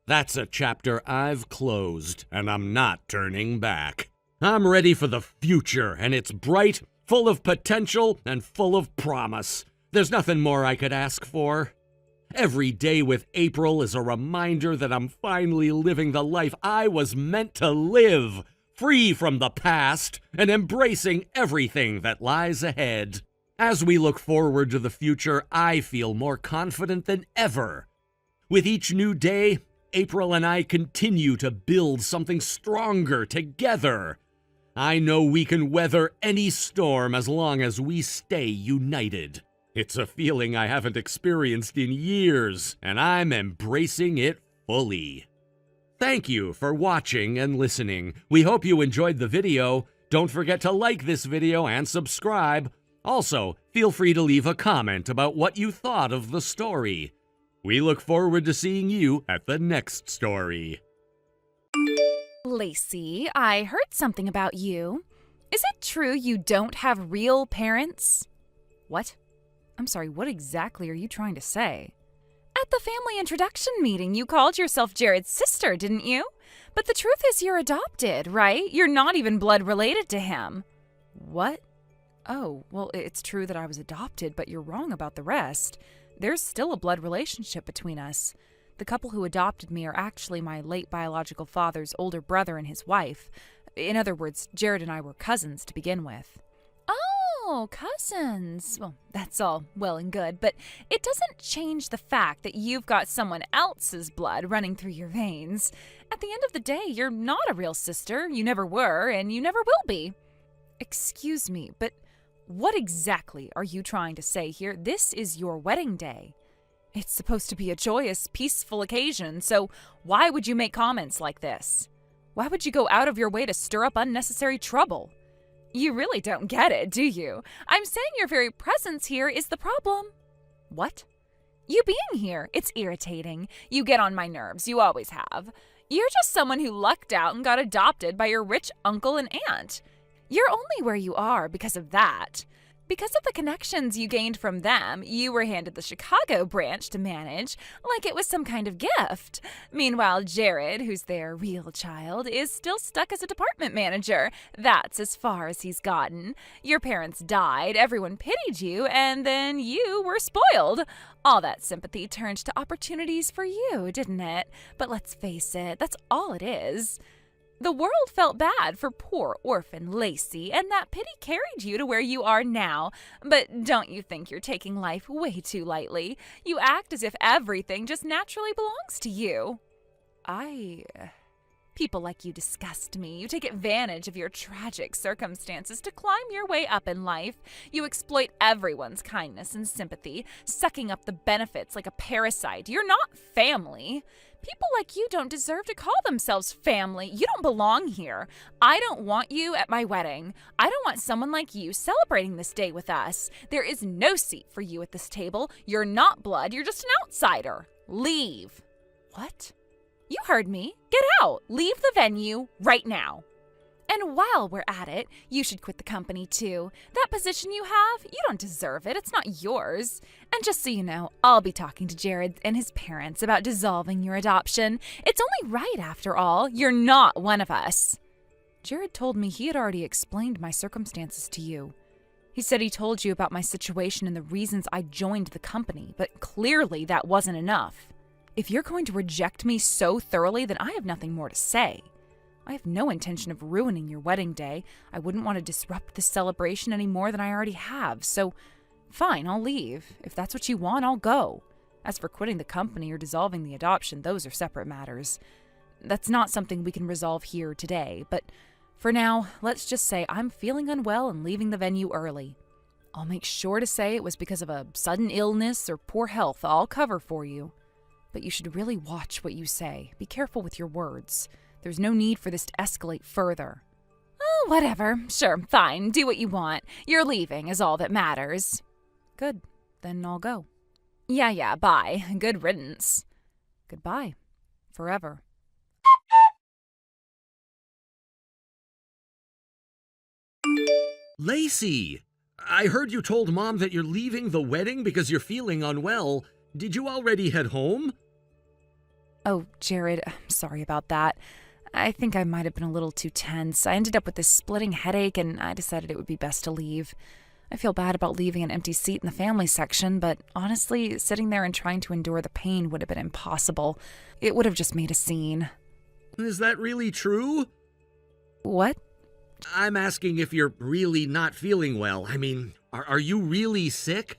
that's a chapter I've closed, and I'm not turning back. I'm ready for the future, and it's bright, full of potential, and full of promise. There's nothing more I could ask for. Every day with April is a reminder that I'm finally living the life I was meant to live, free from the past and embracing everything that lies ahead. As we look forward to the future, I feel more confident than ever. With each new day, April and I continue to build something stronger together. I know we can weather any storm as long as we stay united. It's a feeling I haven't experienced in years, and I'm embracing it fully. Thank you for watching and listening. We hope you enjoyed the video. Don't forget to like this video and subscribe. Also, feel free to leave a comment about what you thought of the story. We look forward to seeing you at the next story. Lacey, I heard something about you. Is it true you don't have real parents? What? I'm sorry, what exactly are you trying to say? At the family introduction meeting, you called yourself Jared's sister, didn't you? But the truth is you're adopted, right? You're not even blood related to him. What? Oh, well, it's true that I was adopted, but you're wrong about the rest. There's still a blood relationship between us. The couple who adopted me are actually my late biological father's older brother and his wife. In other words, Jared and I were cousins to begin with. Oh, cousins. Well, that's all well and good, but it doesn't change the fact that you've got someone else's blood running through your veins. At the end of the day, you're not a real sister. You never were, and you never will be. Excuse me, but what exactly are you trying to say here? This is your wedding day. It's supposed to be a joyous, peaceful occasion, so why would you make comments like this? Why would you go out of your way to stir up unnecessary trouble? You really don't get it, do you? I'm saying your very presence here is the problem. What? You being here, it's irritating. You get on my nerves, you always have. You're just someone who lucked out and got adopted by your rich uncle and aunt. You're only where you are because of that. Because of the connections you gained from them, you were handed the Chicago branch to manage, like it was some kind of gift. Meanwhile, Jared, who's their real child, is still stuck as a department manager. That's as far as he's gotten. Your parents died, everyone pitied you, and then you were spoiled. All that sympathy turned to opportunities for you, didn't it? But let's face it, that's all it is. The world felt bad for poor orphan Lacey, and that pity carried you to where you are now. But don't you think you're taking life way too lightly? You act as if everything just naturally belongs to you. People like you disgust me. You take advantage of your tragic circumstances to climb your way up in life. You exploit everyone's kindness and sympathy, sucking up the benefits like a parasite. You're not family. People like you don't deserve to call themselves family. You don't belong here. I don't want you at my wedding. I don't want someone like you celebrating this day with us. There is no seat for you at this table. You're not blood. You're just an outsider. Leave. What? You heard me. Get out. Leave the venue right now. And while we're at it, you should quit the company too. That position you have, you don't deserve it. It's not yours. And just so you know, I'll be talking to Jared and his parents about dissolving your adoption. It's only right after all. You're not one of us. Jared told me he had already explained my circumstances to you. He said he told you about my situation and the reasons I joined the company, but clearly that wasn't enough. If you're going to reject me so thoroughly, then I have nothing more to say. I have no intention of ruining your wedding day. I wouldn't want to disrupt this celebration any more than I already have, so fine, I'll leave. If that's what you want, I'll go. As for quitting the company or dissolving the adoption, those are separate matters. That's not something we can resolve here today, but for now, let's just say I'm feeling unwell and leaving the venue early. I'll make sure to say it was because of a sudden illness or poor health. I'll cover for you. But you should really watch what you say. Be careful with your words. There's no need for this to escalate further. Oh, whatever. Sure, fine. Do what you want. You're leaving is all that matters. Good. Then I'll go. Yeah, bye. Good riddance. Goodbye. Forever. Lacey, I heard you told Mom that you're leaving the wedding because you're feeling unwell. Did you already head home? Oh, Jared, I'm sorry about that. I think I might have been a little too tense. I ended up with this splitting headache, and I decided it would be best to leave. I feel bad about leaving an empty seat in the family section, but honestly, sitting there and trying to endure the pain would have been impossible. It would have just made a scene. Is that really true? What? I'm asking if you're really not feeling well. I mean, are you really sick?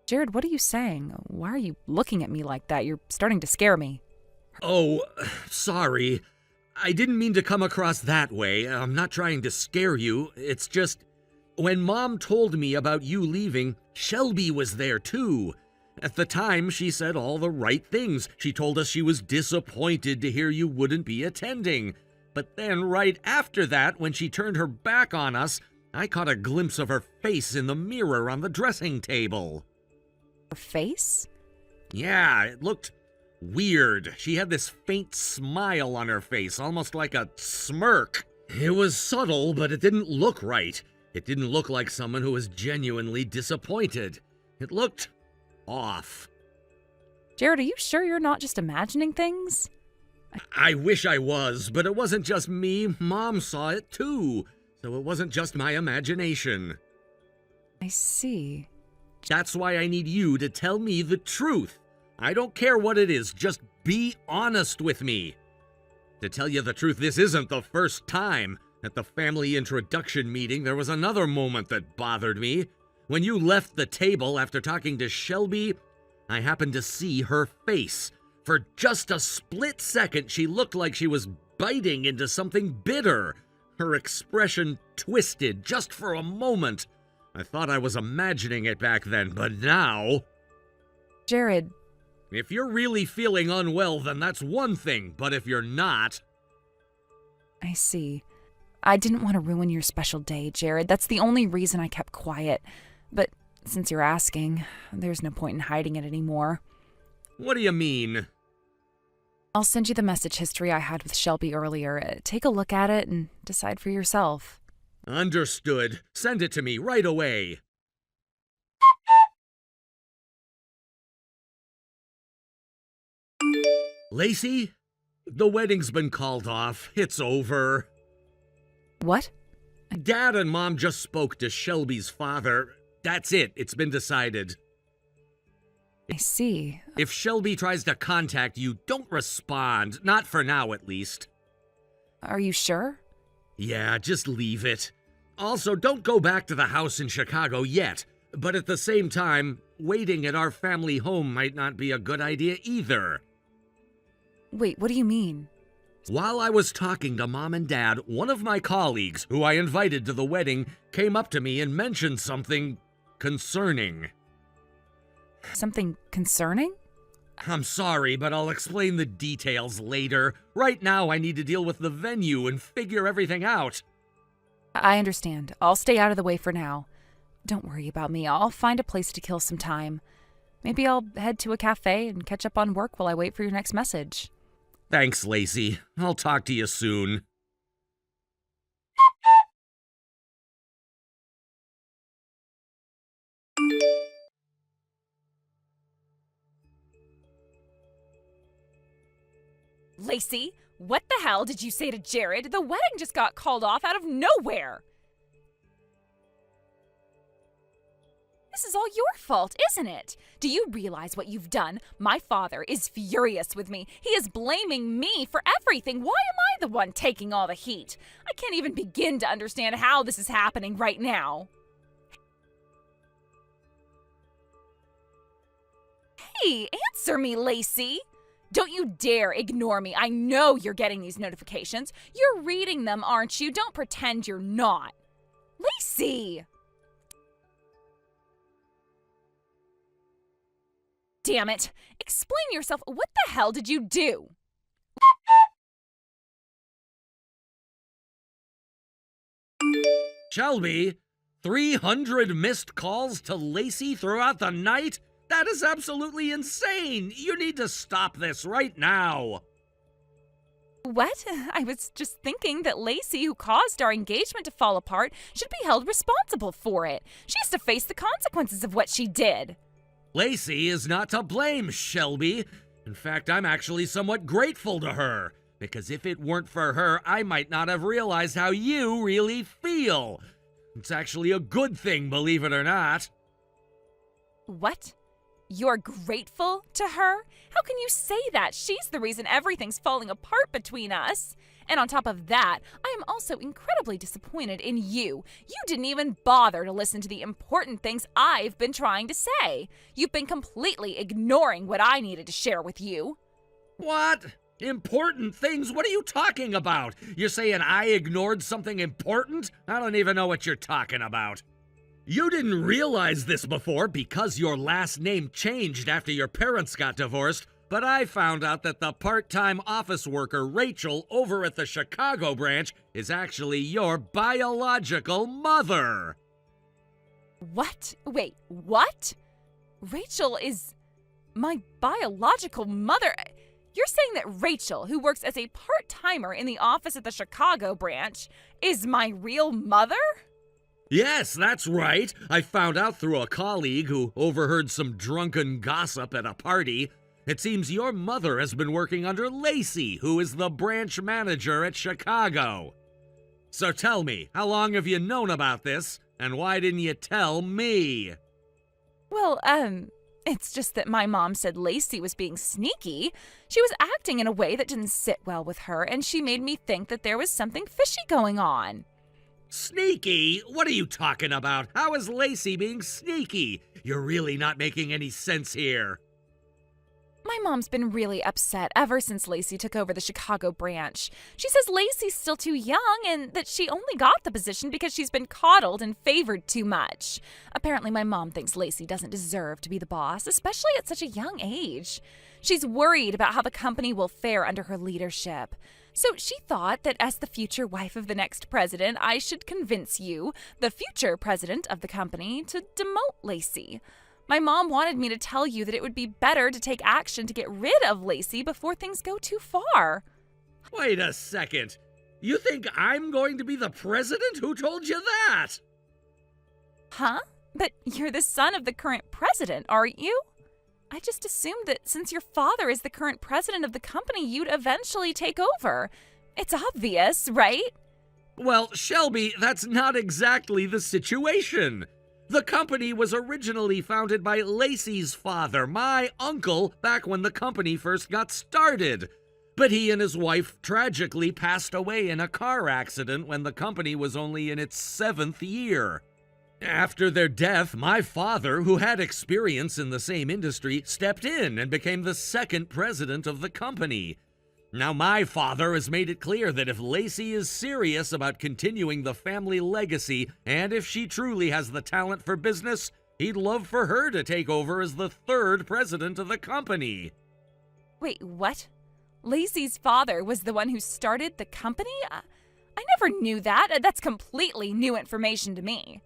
Jared, what are you saying? Why are you looking at me like that? You're starting to scare me. Oh, sorry. I didn't mean to come across that way. I'm not trying to scare you. It's just, when Mom told me about you leaving, Shelby was there too. At the time, she said all the right things. She told us she was disappointed to hear you wouldn't be attending. But then right after that, when she turned her back on us, I caught a glimpse of her face in the mirror on the dressing table. Her face? Yeah, it looked weird. She had this faint smile on her face, almost like a smirk. It was subtle, but it didn't look right. It didn't look like someone who was genuinely disappointed. It looked off. Jared, are you sure you're not just imagining things? I wish I was, but it wasn't just me. Mom saw it too, so it wasn't just my imagination. I see. That's why I need you to tell me the truth. I don't care what it is, just be honest with me. To tell you the truth, this isn't the first time. At the family introduction meeting, there was another moment that bothered me. When you left the table after talking to Shelby, I happened to see her face. For just a split second, she looked like she was biting into something bitter. Her expression twisted just for a moment. I thought I was imagining it back then, but now... Jared... If you're really feeling unwell, then that's one thing, but if you're not... I see. I didn't want to ruin your special day, Jared. That's the only reason I kept quiet. But since you're asking, there's no point in hiding it anymore. What do you mean? I'll send you the message history I had with Shelby earlier. Take a look at it and decide for yourself. Understood. Send it to me right away. Lacey? The wedding's been called off. It's over. What? Dad and Mom just spoke to Shelby's father. That's it. It's been decided. I see. If Shelby tries to contact you, don't respond. Not for now, at least. Are you sure? Yeah, just leave it. Also, don't go back to the house in Chicago yet. But at the same time, waiting at our family home might not be a good idea either. Wait, what do you mean? While I was talking to Mom and Dad, one of my colleagues, who I invited to the wedding, came up to me and mentioned something concerning. Something concerning? I'm sorry, but I'll explain the details later. Right now, I need to deal with the venue and figure everything out. I understand. I'll stay out of the way for now. Don't worry about me. I'll find a place to kill some time. Maybe I'll head to a cafe and catch up on work while I wait for your next message. Thanks, Lacey. I'll talk to you soon. Lacey, What the hell did you say to Jared? The wedding just got called off out of nowhere. This is all your fault, isn't it? Do you realize what you've done? My father is furious with me. He is blaming me for everything. Why am I the one taking all the heat? I can't even begin to understand how this is happening right now. Hey, answer me, Lacey. Don't you dare ignore me. I know you're getting these notifications. You're reading them, aren't you? Don't pretend you're not. Lacey! Damn it. Explain yourself. What the hell did you do? Shelby, 300 missed calls to Lacey throughout the night? That is absolutely insane! You need to stop this right now! What? I was just thinking that Lacey, who caused our engagement to fall apart, should be held responsible for it. She has to face the consequences of what she did. Lacey is not to blame, Shelby. In fact, I'm actually somewhat grateful to her, because if it weren't for her, I might not have realized how you really feel. It's actually a good thing, believe it or not. What? You're grateful to her? How can you say that? She's the reason everything's falling apart between us. And on top of that, I am also incredibly disappointed in you. You didn't even bother to listen to the important things I've been trying to say. You've been completely ignoring what I needed to share with you. What? Important things? What are you talking about? You're saying I ignored something important? I don't even know what you're talking about. You didn't realize this before because your last name changed after your parents got divorced, but I found out that the part-time office worker Rachel over at the Chicago branch is actually your biological mother. What? Wait, what? Rachel is my biological mother? You're saying that Rachel, who works as a part-timer in the office at the Chicago branch, is my real mother? Yes, that's right. I found out through a colleague who overheard some drunken gossip at a party. It seems your mother has been working under Lacey, who is the branch manager at Chicago. So tell me, how long have you known about this, and why didn't you tell me? Well, it's just that my mom said Lacey was being sneaky. She was acting in a way that didn't sit well with her, and she made me think that there was something fishy going on. Sneaky? What are you talking about? How is Lacey being sneaky? You're really not making any sense here. My mom's been really upset ever since Lacey took over the Chicago branch. She says Lacey's still too young and that she only got the position because she's been coddled and favored too much. Apparently, my mom thinks Lacey doesn't deserve to be the boss, especially at such a young age. She's worried about how the company will fare under her leadership. So she thought that as the future wife of the next president, I should convince you, the future president of the company, to demote Lacey. My mom wanted me to tell you that it would be better to take action to get rid of Lacey before things go too far. Wait a second. You think I'm going to be the president? Who told you that? Huh? But you're the son of the current president, aren't you? I just assumed that since your father is the current president of the company, you'd eventually take over. It's obvious, right? Well, Shelby, that's not exactly the situation. The company was originally founded by Lacey's father, my uncle, back when the company first got started. But he and his wife tragically passed away in a car accident when the company was only in its 7th year. After their death, my father, who had experience in the same industry, stepped in and became the 2nd president of the company. Now, my father has made it clear that if Lacey is serious about continuing the family legacy, and if she truly has the talent for business, he'd love for her to take over as the 3rd president of the company. Wait, what? Lacey's father was the one who started the company? I never knew that. That's completely new information to me.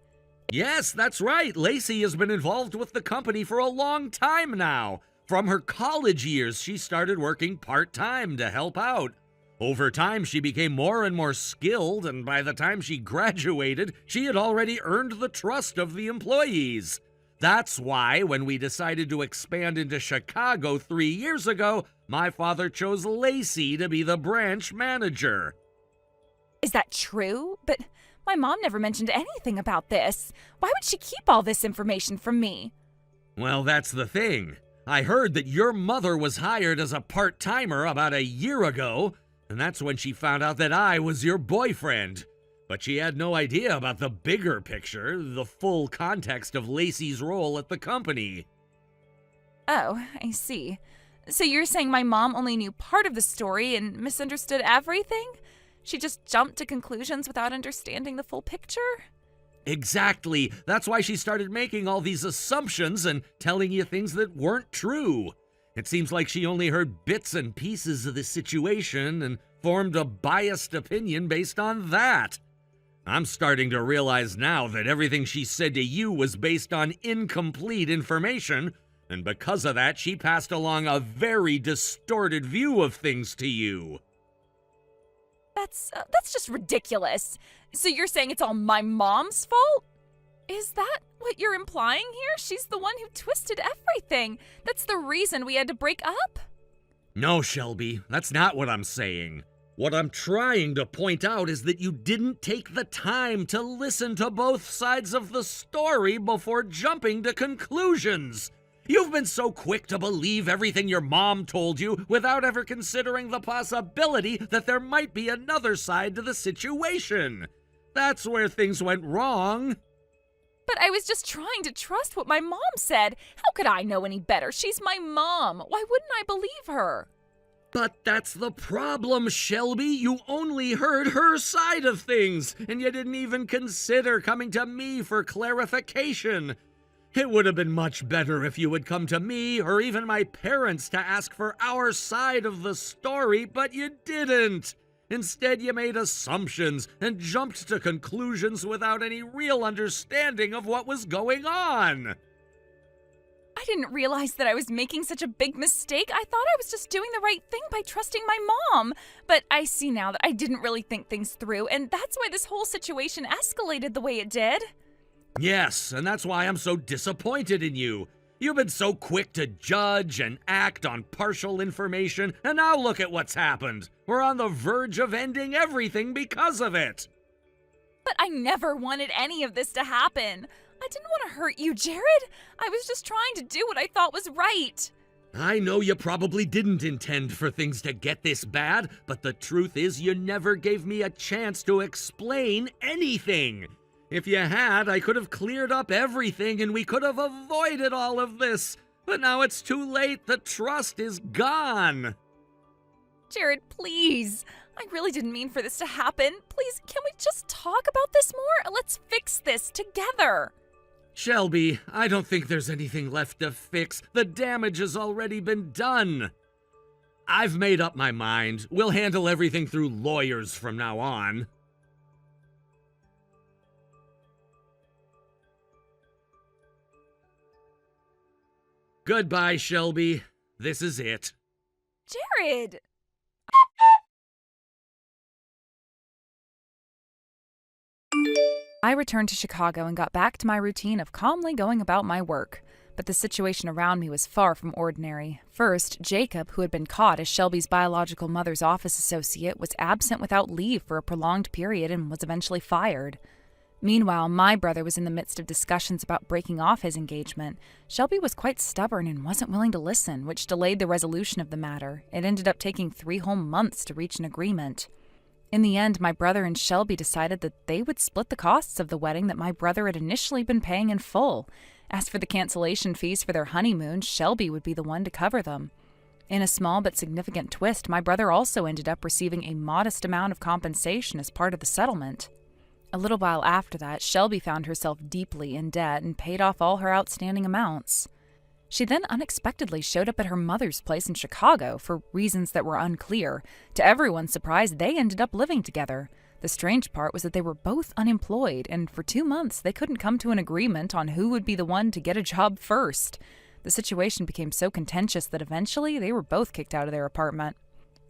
Yes, that's right. Lacey has been involved with the company for a long time now. From her college years, she started working part-time to help out. Over time, she became more and more skilled, and by the time she graduated, she had already earned the trust of the employees. That's why, when we decided to expand into Chicago 3 years ago, my father chose Lacey to be the branch manager. Is that true? But my mom never mentioned anything about this. Why would she keep all this information from me? Well, that's the thing. I heard that your mother was hired as a part-timer about a year ago, and that's when she found out that I was your boyfriend. But she had no idea about the bigger picture, the full context of Lacey's role at the company. Oh, I see. So you're saying my mom only knew part of the story and misunderstood everything? She just jumped to conclusions without understanding the full picture? Exactly. That's why she started making all these assumptions and telling you things that weren't true. It seems like she only heard bits and pieces of the situation and formed a biased opinion based on that. I'm starting to realize now that everything she said to you was based on incomplete information, and because of that, she passed along a very distorted view of things to you. That's just ridiculous. So you're saying it's all my mom's fault? Is that what you're implying here? She's the one who twisted everything. That's the reason we had to break up? No, Shelby, that's not what I'm saying. What I'm trying to point out is that you didn't take the time to listen to both sides of the story before jumping to conclusions. You've been so quick to believe everything your mom told you without ever considering the possibility that there might be another side to the situation. That's where things went wrong. But I was just trying to trust what my mom said. How could I know any better? She's my mom. Why wouldn't I believe her? But that's the problem, Shelby. You only heard her side of things, and you didn't even consider coming to me for clarification. It would have been much better if you had come to me or even my parents to ask for our side of the story, but you didn't. Instead, you made assumptions and jumped to conclusions without any real understanding of what was going on. I didn't realize that I was making such a big mistake. I thought I was just doing the right thing by trusting my mom. But I see now that I didn't really think things through, and that's why this whole situation escalated the way it did. Yes, and that's why I'm so disappointed in you. You've been so quick to judge and act on partial information, and now look at what's happened. We're on the verge of ending everything because of it. But I never wanted any of this to happen. I didn't want to hurt you, Jared. I was just trying to do what I thought was right. I know you probably didn't intend for things to get this bad, but the truth is you never gave me a chance to explain anything. If you had, I could have cleared up everything and we could have avoided all of this. But now it's too late. The trust is gone. Jared, please. I really didn't mean for this to happen. Please, can we just talk about this more? Let's fix this together. Shelby, I don't think there's anything left to fix. The damage has already been done. I've made up my mind. We'll handle everything through lawyers from now on. Goodbye, Shelby. This is it. Jared! I returned to Chicago and got back to my routine of calmly going about my work. But the situation around me was far from ordinary. First, Jacob, who had been caught as Shelby's biological mother's office associate, was absent without leave for a prolonged period and was eventually fired. Meanwhile, my brother was in the midst of discussions about breaking off his engagement. Shelby was quite stubborn and wasn't willing to listen, which delayed the resolution of the matter. It ended up taking 3 whole months to reach an agreement. In the end, my brother and Shelby decided that they would split the costs of the wedding that my brother had initially been paying in full. As for the cancellation fees for their honeymoon, Shelby would be the one to cover them. In a small but significant twist, my brother also ended up receiving a modest amount of compensation as part of the settlement. A little while after that, Shelby found herself deeply in debt and paid off all her outstanding amounts. She then unexpectedly showed up at her mother's place in Chicago for reasons that were unclear. To everyone's surprise, they ended up living together. The strange part was that they were both unemployed, and for 2 months they couldn't come to an agreement on who would be the one to get a job first. The situation became so contentious that eventually they were both kicked out of their apartment.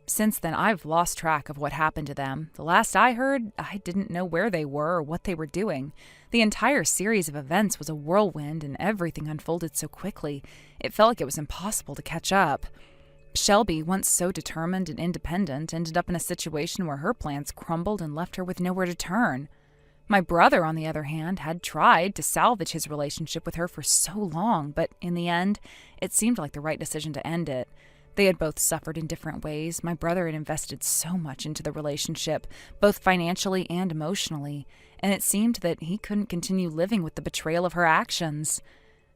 Since then, I've lost track of what happened to them. The last I heard, I didn't know where they were or what they were doing. The entire series of events was a whirlwind, and everything unfolded so quickly, it felt like it was impossible to catch up. Shelby, once so determined and independent, ended up in a situation where her plans crumbled and left her with nowhere to turn. My brother, on the other hand, had tried to salvage his relationship with her for so long, but in the end, it seemed like the right decision to end it. They had both suffered in different ways. My brother had invested so much into the relationship, both financially and emotionally, and it seemed that he couldn't continue living with the betrayal of her actions.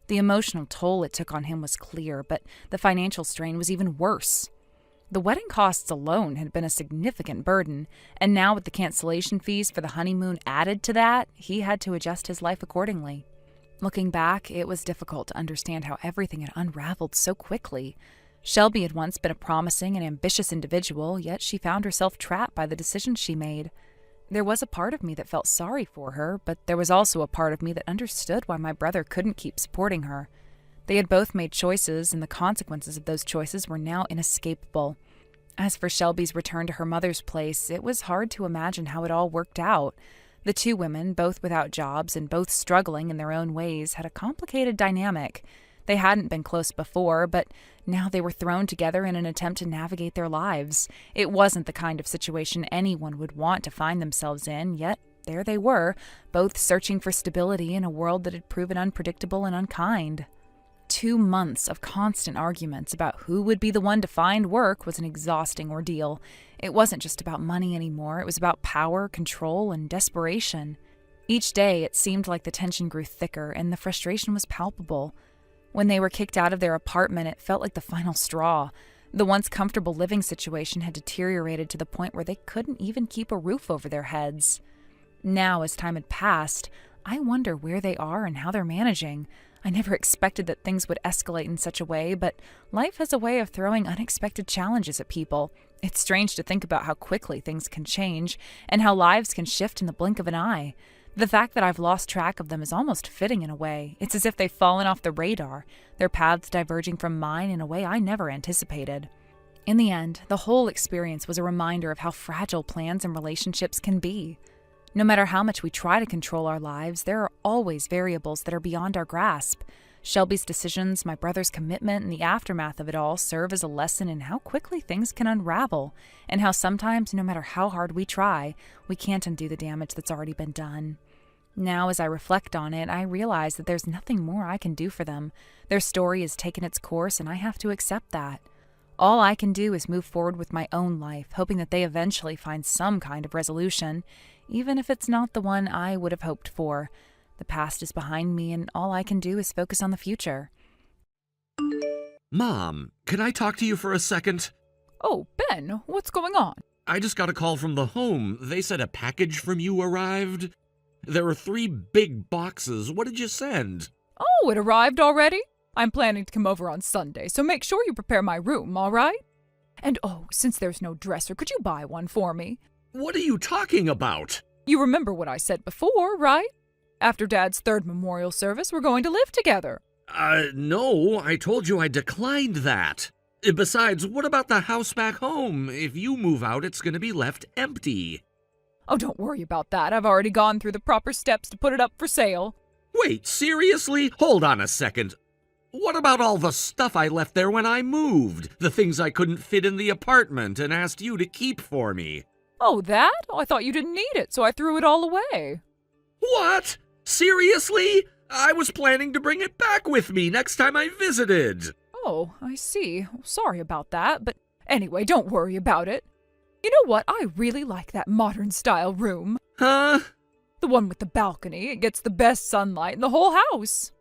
The emotional toll it took on him was clear, but the financial strain was even worse. The wedding costs alone had been a significant burden, and now with the cancellation fees for the honeymoon added to that, he had to adjust his life accordingly. Looking back, it was difficult to understand how everything had unraveled so quickly. Shelby had once been a promising and ambitious individual, yet she found herself trapped by the decisions she made. There was a part of me that felt sorry for her, but there was also a part of me that understood why my brother couldn't keep supporting her. They had both made choices, and the consequences of those choices were now inescapable. As for Shelby's return to her mother's place, it was hard to imagine how it all worked out. The two women, both without jobs and both struggling in their own ways, had a complicated dynamic. They hadn't been close before, but now they were thrown together in an attempt to navigate their lives. It wasn't the kind of situation anyone would want to find themselves in, yet there they were, both searching for stability in a world that had proven unpredictable and unkind. 2 months of constant arguments about who would be the one to find work was an exhausting ordeal. It wasn't just about money anymore, it was about power, control, and desperation. Each day it seemed like the tension grew thicker and the frustration was palpable. When they were kicked out of their apartment, it felt like the final straw. The once comfortable living situation had deteriorated to the point where they couldn't even keep a roof over their heads. Now, as time had passed, I wonder where they are and how they're managing. I never expected that things would escalate in such a way, but life has a way of throwing unexpected challenges at people. It's strange to think about how quickly things can change and how lives can shift in the blink of an eye. The fact that I've lost track of them is almost fitting in a way. It's as if they've fallen off the radar, their paths diverging from mine in a way I never anticipated. In the end, the whole experience was a reminder of how fragile plans and relationships can be. No matter how much we try to control our lives, there are always variables that are beyond our grasp. Shelby's decisions, my brother's commitment, and the aftermath of it all serve as a lesson in how quickly things can unravel, and how sometimes, no matter how hard we try, we can't undo the damage that's already been done. Now, as I reflect on it, I realize that there's nothing more I can do for them. Their story has taken its course, and I have to accept that. All I can do is move forward with my own life, hoping that they eventually find some kind of resolution, even if it's not the one I would have hoped for. The past is behind me, and all I can do is focus on the future. Mom, can I talk to you for a second? Oh, Ben, what's going on? I just got a call from the home. They said a package from you arrived. There are 3 big boxes. What did you send? Oh, it arrived already? I'm planning to come over on Sunday, so make sure you prepare my room, all right? And since there's no dresser, could you buy one for me? What are you talking about? You remember what I said before, right? After Dad's 3rd memorial service, we're going to live together. No, I told you I declined that. Besides, what about the house back home? If you move out, it's going to be left empty. Oh, don't worry about that. I've already gone through the proper steps to put it up for sale. Wait, seriously? Hold on a second. What about all the stuff I left there when I moved? The things I couldn't fit in the apartment and asked you to keep for me. Oh, that? Oh, I thought you didn't need it, so I threw it all away. What? Seriously? I was planning to bring it back with me next time I visited. Oh, I see. Sorry about that, but anyway, don't worry about it. You know what? I really like that modern-style room. Huh? The one with the balcony. It gets the best sunlight in the whole house.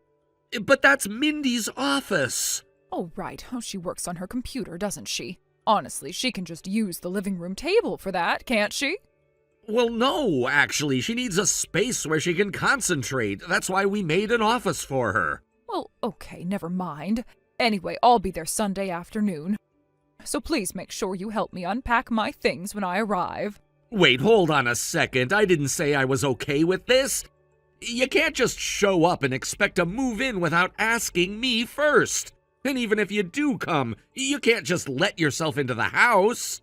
But that's Mindy's office. Oh, right. Oh, she works on her computer, doesn't she? Honestly, she can just use the living room table for that, can't she? Well, no, actually. She needs a space where she can concentrate. That's why we made an office for her. Well, okay, never mind. Anyway, I'll be there Sunday afternoon. So please make sure you help me unpack my things when I arrive. Wait, hold on a second. I didn't say I was okay with this. You can't just show up and expect to move in without asking me first. And even if you do come, you can't just let yourself into the house.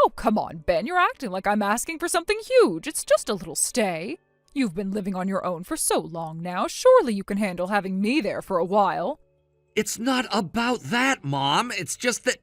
Oh, come on, Ben, you're acting like I'm asking for something huge. It's just a little stay. You've been living on your own for so long now. Surely you can handle having me there for a while. It's not about that, Mom. It's just that,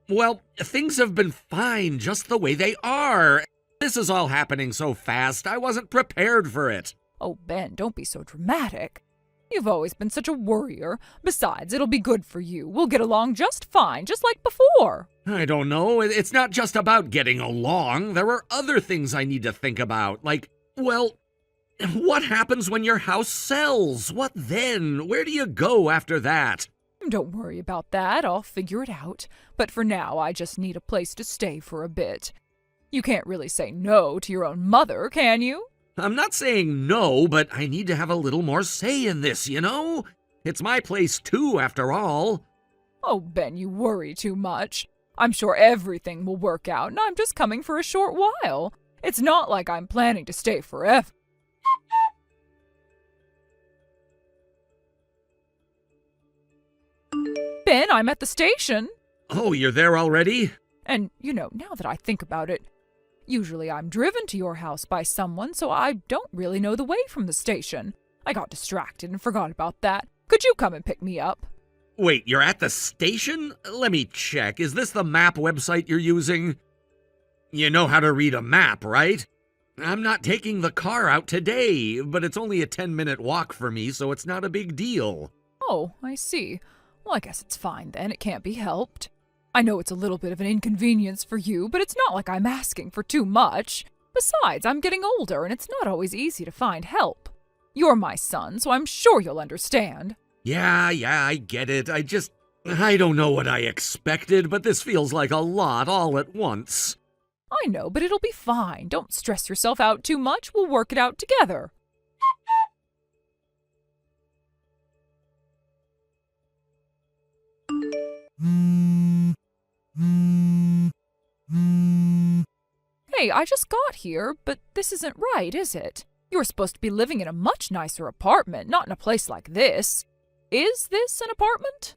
well, things have been fine just the way they are. This is all happening so fast, I wasn't prepared for it. Oh, Ben, don't be so dramatic. You've always been such a worrier. Besides, it'll be good for you. We'll get along just fine, just like before. I don't know. It's not just about getting along. There are other things I need to think about. Like, well, what happens when your house sells? What then? Where do you go after that? Don't worry about that. I'll figure it out. But for now, I just need a place to stay for a bit. You can't really say no to your own mother, can you? I'm not saying no, but I need to have a little more say in this, you know? It's my place too, after all. Oh, Ben, you worry too much. I'm sure everything will work out, and I'm just coming for a short while. It's not like I'm planning to stay forever. Ben, I'm at the station. Oh, you're there already? And, now that I think about it, usually I'm driven to your house by someone, so I don't really know the way from the station. I got distracted and forgot about that. Could you come and pick me up? Wait, you're at the station? Let me check. Is this the map website you're using? You know how to read a map, right? I'm not taking the car out today, but it's only a 10-minute walk for me, so it's not a big deal. Oh, I see. Well, I guess it's fine then. It can't be helped. I know it's a little bit of an inconvenience for you, but it's not like I'm asking for too much. Besides, I'm getting older, and it's not always easy to find help. You're my son, so I'm sure you'll understand. Yeah, I get it. I don't know what I expected, but this feels like a lot all at once. I know, but it'll be fine. Don't stress yourself out too much. We'll work it out together. Hey, I just got here, but this isn't right, is it? You're supposed to be living in a much nicer apartment, not in a place like this. Is this an apartment?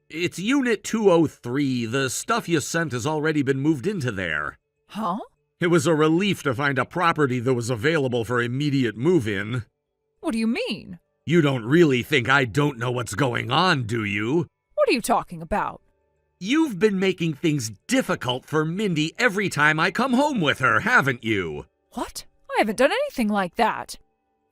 It's Unit 203. The stuff you sent has already been moved into there. Huh? It was a relief to find a property that was available for immediate move-in. What do you mean? You don't really think I don't know what's going on, do you? What are you talking about? You've been making things difficult for Mindy every time I come home with her, haven't you? What? I haven't done anything like that.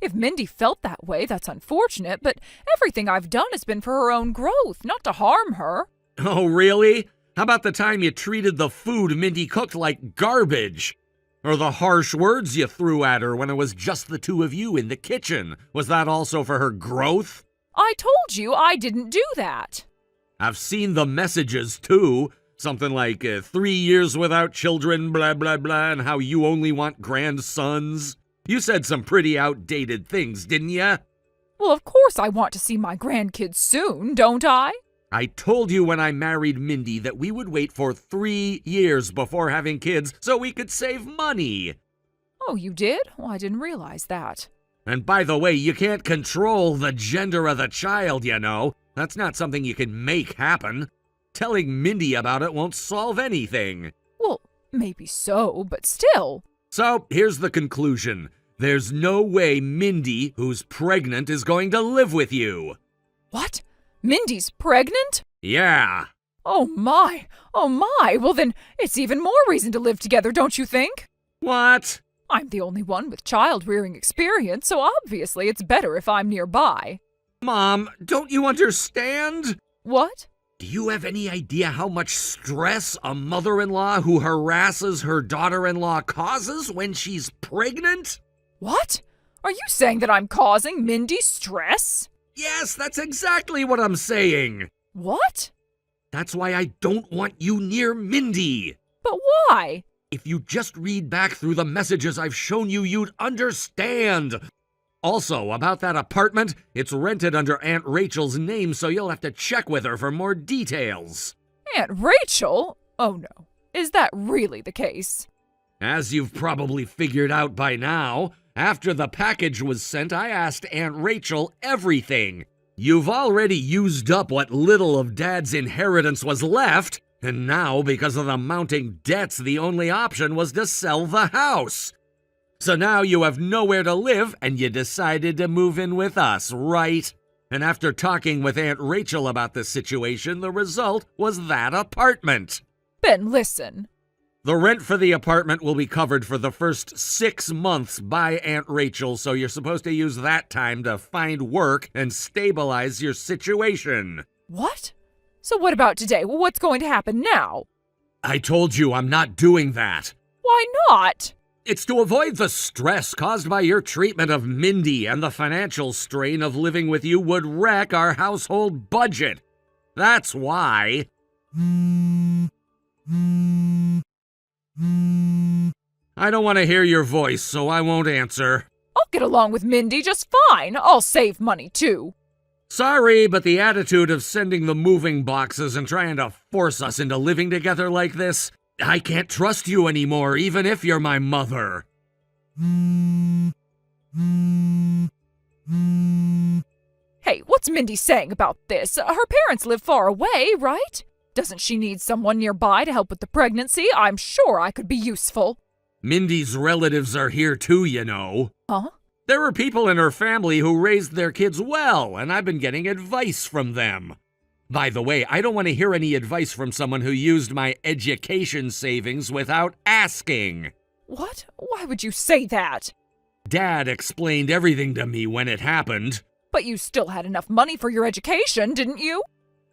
If Mindy felt that way, that's unfortunate, but everything I've done has been for her own growth, not to harm her. Oh, really? How about the time you treated the food Mindy cooked like garbage? Or the harsh words you threw at her when it was just the two of you in the kitchen? Was that also for her growth? I told you I didn't do that. I've seen the messages, too. Something like 3 years without children, blah, blah, blah, and how you only want grandsons. You said some pretty outdated things, didn't ya? Well, of course I want to see my grandkids soon, don't I? I told you when I married Mindy that we would wait for 3 years before having kids so we could save money. Oh, you did? Well, I didn't realize that. And by the way, you can't control the gender of the child, you know. That's not something you can make happen. Telling Mindy about it won't solve anything. Well, maybe so, but still. So, here's the conclusion. There's no way Mindy, who's pregnant, is going to live with you. What? Mindy's pregnant? Yeah. Oh my! Well then, it's even more reason to live together, don't you think? What? I'm the only one with child-rearing experience, so obviously it's better if I'm nearby. Mom, don't you understand? What? Do you have any idea how much stress a mother-in-law who harasses her daughter-in-law causes when she's pregnant? What? Are you saying that I'm causing Mindy stress? Yes, that's exactly what I'm saying. What? That's why I don't want you near Mindy. But why? If you just read back through the messages I've shown you, you'd understand. Also, about that apartment, it's rented under Aunt Rachel's name, so you'll have to check with her for more details. Aunt Rachel? Oh no. Is that really the case? As you've probably figured out by now, after the package was sent, I asked Aunt Rachel everything. You've already used up what little of Dad's inheritance was left, And now, because of the mounting debts, the only option was to sell the house. So now you have nowhere to live, and you decided to move in with us, right? And after talking with Aunt Rachel about the situation, the result was that apartment. Ben, listen. The rent for the apartment will be covered for the first 6 months by Aunt Rachel, so you're supposed to use that time to find work and stabilize your situation. What? So what about today? Well, what's going to happen now? I told you I'm not doing that. Why not? It's to avoid the stress caused by your treatment of Mindy, and the financial strain of living with you would wreck our household budget. That's why. I don't want to hear your voice, so I won't answer. I'll get along with Mindy just fine. I'll save money, too. Sorry, but the attitude of sending the moving boxes and trying to force us into living together like this, I can't trust you anymore, even if you're my mother. Hey, what's Mindy saying about this? Her parents live far away, right? Doesn't she need someone nearby to help with the pregnancy? I'm sure I could be useful. Mindy's relatives are here too, you know. Huh? There are people in her family who raised their kids well, and I've been getting advice from them. By the way, I don't want to hear any advice from someone who used my education savings without asking. What? Why would you say that? Dad explained everything to me when it happened. But you still had enough money for your education, didn't you?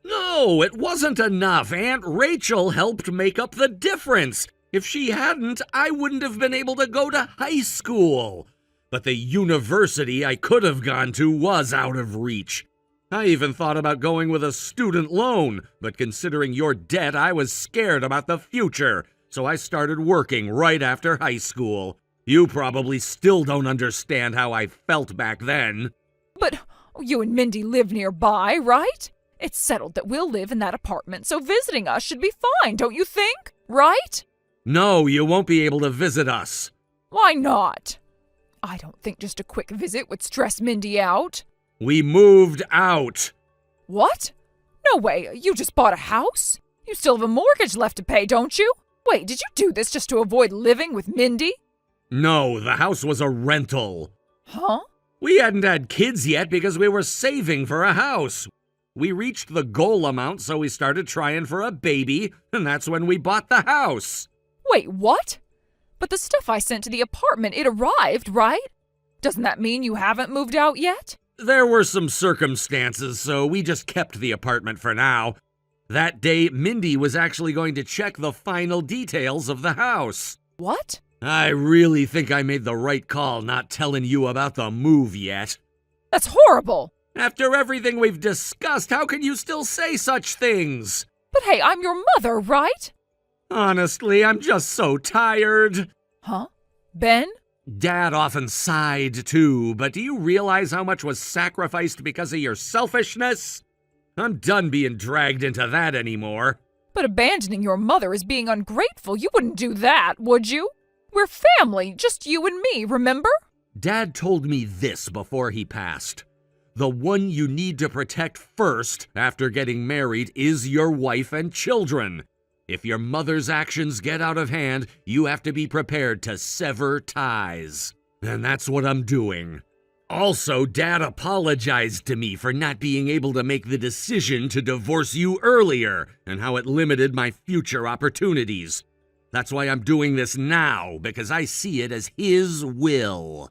No, it wasn't enough. Aunt Rachel helped make up the difference. If she hadn't, I wouldn't have been able to go to high school. But the university I could have gone to was out of reach. I even thought about going with a student loan, but considering your debt, I was scared about the future, so I started working right after high school. You probably still don't understand how I felt back then. But you and Mindy live nearby, right? It's settled that we'll live in that apartment, so visiting us should be fine, don't you think? Right? No, you won't be able to visit us. Why not? I don't think just a quick visit would stress Mindy out. We moved out. What? No way, you just bought a house? You still have a mortgage left to pay, don't you? Wait, did you do this just to avoid living with Mindy? No, the house was a rental. Huh? We hadn't had kids yet because we were saving for a house. We reached the goal amount, so we started trying for a baby, and that's when we bought the house. Wait, what? But the stuff I sent to the apartment, it arrived, right? Doesn't that mean you haven't moved out yet? There were some circumstances, so we just kept the apartment for now. That day, Mindy was actually going to check the final details of the house. What? I really think I made the right call not telling you about the move yet. That's horrible! After everything we've discussed, how can you still say such things? But hey, I'm your mother, right? Honestly, I'm just so tired. Huh? Ben? Dad often sighed too, but do you realize how much was sacrificed because of your selfishness? I'm done being dragged into that anymore. But abandoning your mother is being ungrateful. You wouldn't do that, would you? We're family, just you and me, remember? Dad told me this before he passed. The one you need to protect first after getting married is your wife and children. If your mother's actions get out of hand, you have to be prepared to sever ties. And that's what I'm doing. Also, Dad apologized to me for not being able to make the decision to divorce you earlier and how it limited my future opportunities. That's why I'm doing this now, because I see it as his will.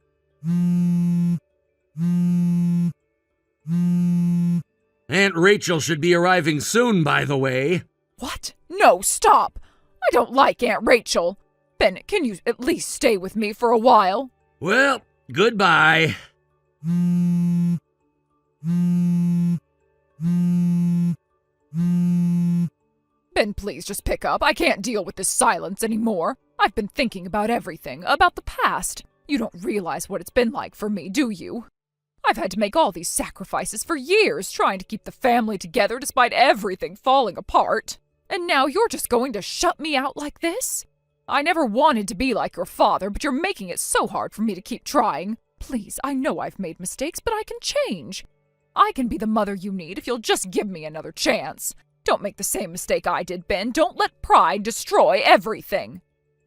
Aunt Rachel should be arriving soon, by the way. What? No, stop! I don't like Aunt Rachel. Ben, can you at least stay with me for a while? Well, goodbye. Ben, please just pick up. I can't deal with this silence anymore. I've been thinking about everything, about the past. You don't realize what it's been like for me, do you? I've had to make all these sacrifices for years, trying to keep the family together despite everything falling apart. And now you're just going to shut me out like this? I never wanted to be like your father, but you're making it so hard for me to keep trying. Please, I know I've made mistakes, but I can change. I can be the mother you need if you'll just give me another chance. Don't make the same mistake I did, Ben. Don't let pride destroy everything.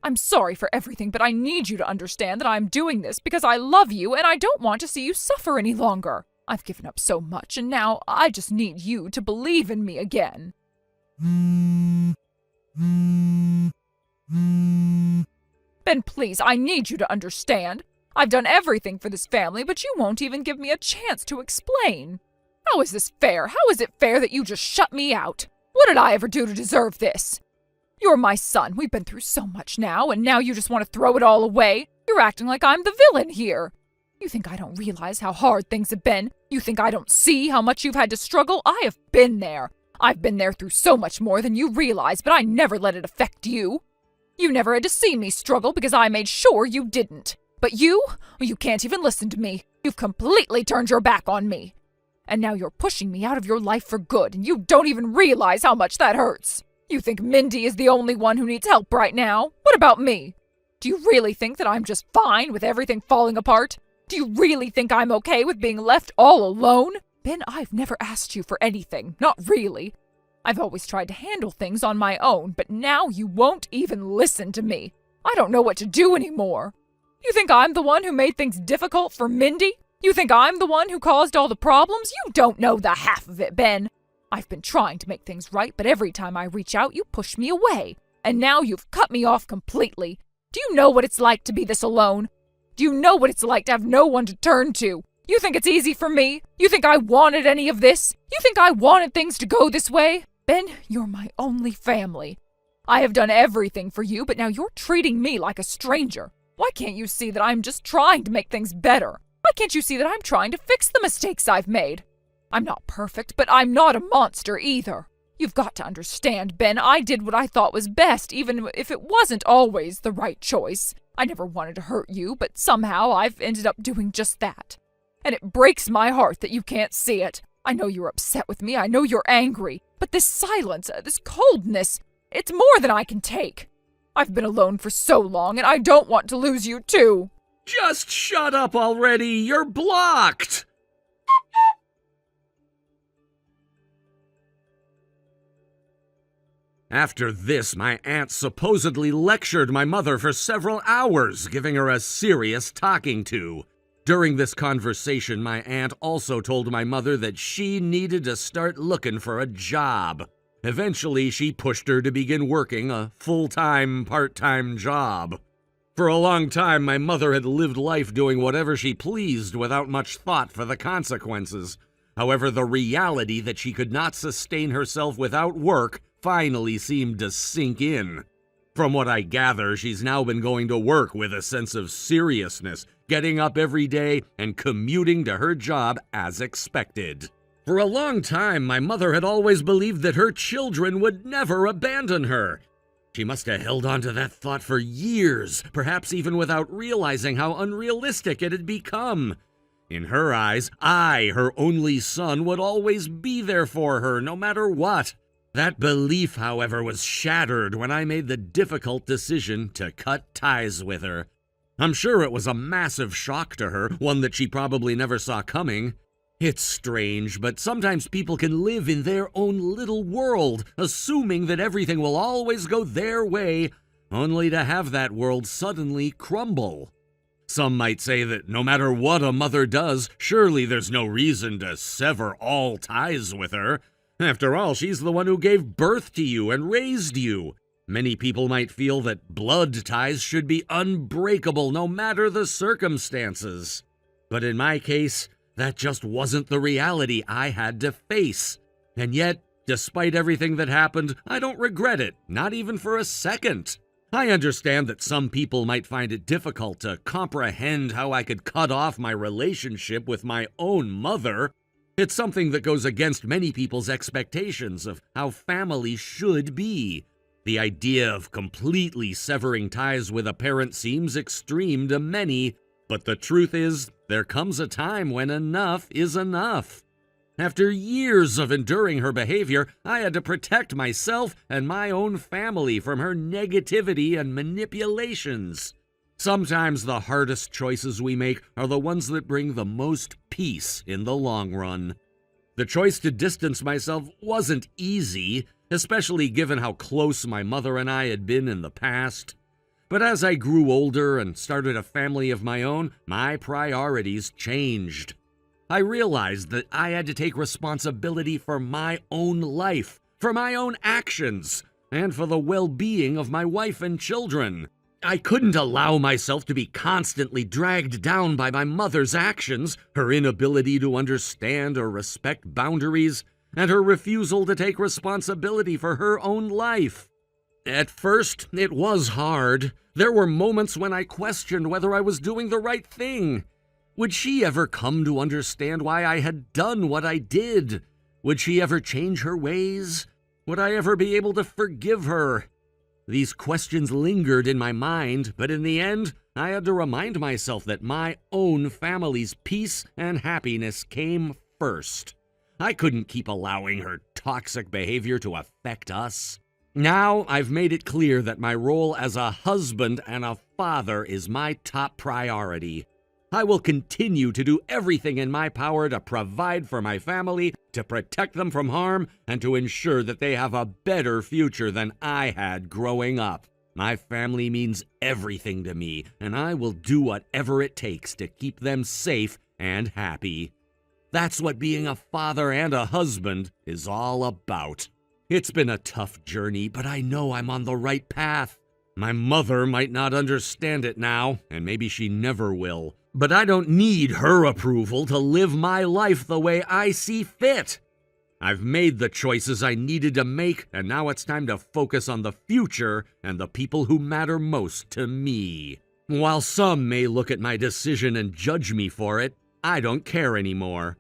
I'm sorry for everything, but I need you to understand that I'm doing this because I love you and I don't want to see you suffer any longer. I've given up so much, and now I just need you to believe in me again. Ben, please, I need you to understand. I've done everything for this family, but you won't even give me a chance to explain. How is this fair? How is it fair that you just shut me out? What did I ever do to deserve this? You're my son. We've been through so much now, and now you just want to throw it all away? You're acting like I'm the villain here. You think I don't realize how hard things have been? You think I don't see how much you've had to struggle? I have been there. I've been there through so much more than you realize, but I never let it affect you. You never had to see me struggle because I made sure you didn't. But you can't even listen to me. You've completely turned your back on me. And now you're pushing me out of your life for good, and you don't even realize how much that hurts. You think Mindy is the only one who needs help right now? What about me? Do you really think that I'm just fine with everything falling apart? Do you really think I'm okay with being left all alone? Ben, I've never asked you for anything. Not really. I've always tried to handle things on my own, but now you won't even listen to me. I don't know what to do anymore. You think I'm the one who made things difficult for Mindy? You think I'm the one who caused all the problems? You don't know the half of it, Ben. I've been trying to make things right, but every time I reach out, you push me away. And now you've cut me off completely. Do you know what it's like to be this alone? Do you know what it's like to have no one to turn to? You think it's easy for me? You think I wanted any of this? You think I wanted things to go this way? Ben, you're my only family. I have done everything for you, but now you're treating me like a stranger. Why can't you see that I'm just trying to make things better? Why can't you see that I'm trying to fix the mistakes I've made? I'm not perfect, but I'm not a monster either. You've got to understand, Ben, I did what I thought was best, even if it wasn't always the right choice. I never wanted to hurt you, but somehow I've ended up doing just that. And it breaks my heart that you can't see it. I know you're upset with me, I know you're angry, but this silence, this coldness, it's more than I can take. I've been alone for so long, and I don't want to lose you too. Just shut up already! You're blocked! After this, my aunt supposedly lectured my mother for several hours, giving her a serious talking to. During this conversation, my aunt also told my mother that she needed to start looking for a job. Eventually, she pushed her to begin working a full-time, part-time job. For a long time, my mother had lived life doing whatever she pleased without much thought for the consequences. However, the reality that she could not sustain herself without work finally seemed to sink in. From what I gather, she's now been going to work with a sense of seriousness, getting up every day and commuting to her job as expected. For a long time, my mother had always believed that her children would never abandon her. She must have held on to that thought for years, perhaps even without realizing how unrealistic it had become. In her eyes, I, her only son, would always be there for her, no matter what. That belief, however, was shattered when I made the difficult decision to cut ties with her. I'm sure it was a massive shock to her, one that she probably never saw coming. It's strange, but sometimes people can live in their own little world, assuming that everything will always go their way, only to have that world suddenly crumble. Some might say that no matter what a mother does, surely there's no reason to sever all ties with her. After all, she's the one who gave birth to you and raised you. Many people might feel that blood ties should be unbreakable no matter the circumstances. But in my case, that just wasn't the reality I had to face. And yet, despite everything that happened, I don't regret it, not even for a second. I understand that some people might find it difficult to comprehend how I could cut off my relationship with my own mother. It's something that goes against many people's expectations of how family should be. The idea of completely severing ties with a parent seems extreme to many, but the truth is, there comes a time when enough is enough. After years of enduring her behavior, I had to protect myself and my own family from her negativity and manipulations. Sometimes the hardest choices we make are the ones that bring the most peace in the long run. The choice to distance myself wasn't easy, especially given how close my mother and I had been in the past. But as I grew older and started a family of my own, my priorities changed. I realized that I had to take responsibility for my own life, for my own actions, and for the well-being of my wife and children. I couldn't allow myself to be constantly dragged down by my mother's actions, her inability to understand or respect boundaries, and her refusal to take responsibility for her own life. At first, it was hard. There were moments when I questioned whether I was doing the right thing. Would she ever come to understand why I had done what I did? Would she ever change her ways? Would I ever be able to forgive her? These questions lingered in my mind, but in the end, I had to remind myself that my own family's peace and happiness came first. I couldn't keep allowing her toxic behavior to affect us. Now, I've made it clear that my role as a husband and a father is my top priority. I will continue to do everything in my power to provide for my family, to protect them from harm, and to ensure that they have a better future than I had growing up. My family means everything to me, and I will do whatever it takes to keep them safe and happy. That's what being a father and a husband is all about. It's been a tough journey, but I know I'm on the right path. My mother might not understand it now, and maybe she never will. But I don't need her approval to live my life the way I see fit. I've made the choices I needed to make, and now it's time to focus on the future and the people who matter most to me. While some may look at my decision and judge me for it, I don't care anymore.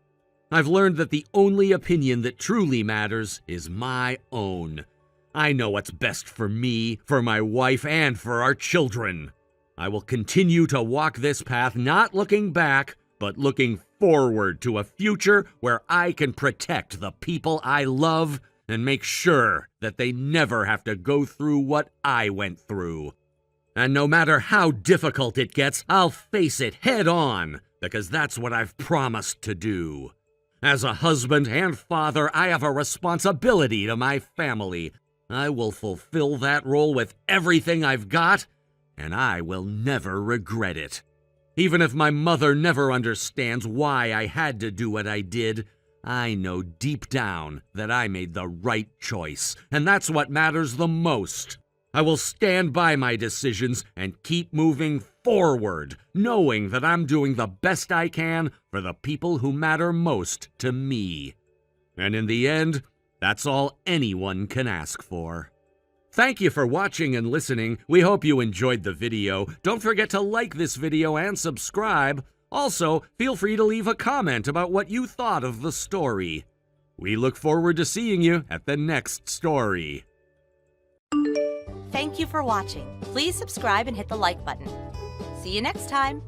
I've learned that the only opinion that truly matters is my own. I know what's best for me, for my wife, and for our children. I will continue to walk this path not looking back, but looking forward to a future where I can protect the people I love and make sure that they never have to go through what I went through. And no matter how difficult it gets, I'll face it head on, because that's what I've promised to do. As a husband and father, I have a responsibility to my family. I will fulfill that role with everything I've got, and I will never regret it. Even if my mother never understands why I had to do what I did, I know deep down that I made the right choice, and that's what matters the most. I will stand by my decisions and keep moving forward, knowing that I'm doing the best I can for the people who matter most to me. And in the end, that's all anyone can ask for. Thank you for watching and listening. We hope you enjoyed the video. Don't forget to like this video and subscribe. Also, feel free to leave a comment about what you thought of the story. We look forward to seeing you at the next story. Thank you for watching. Please subscribe and hit the like button. See you next time.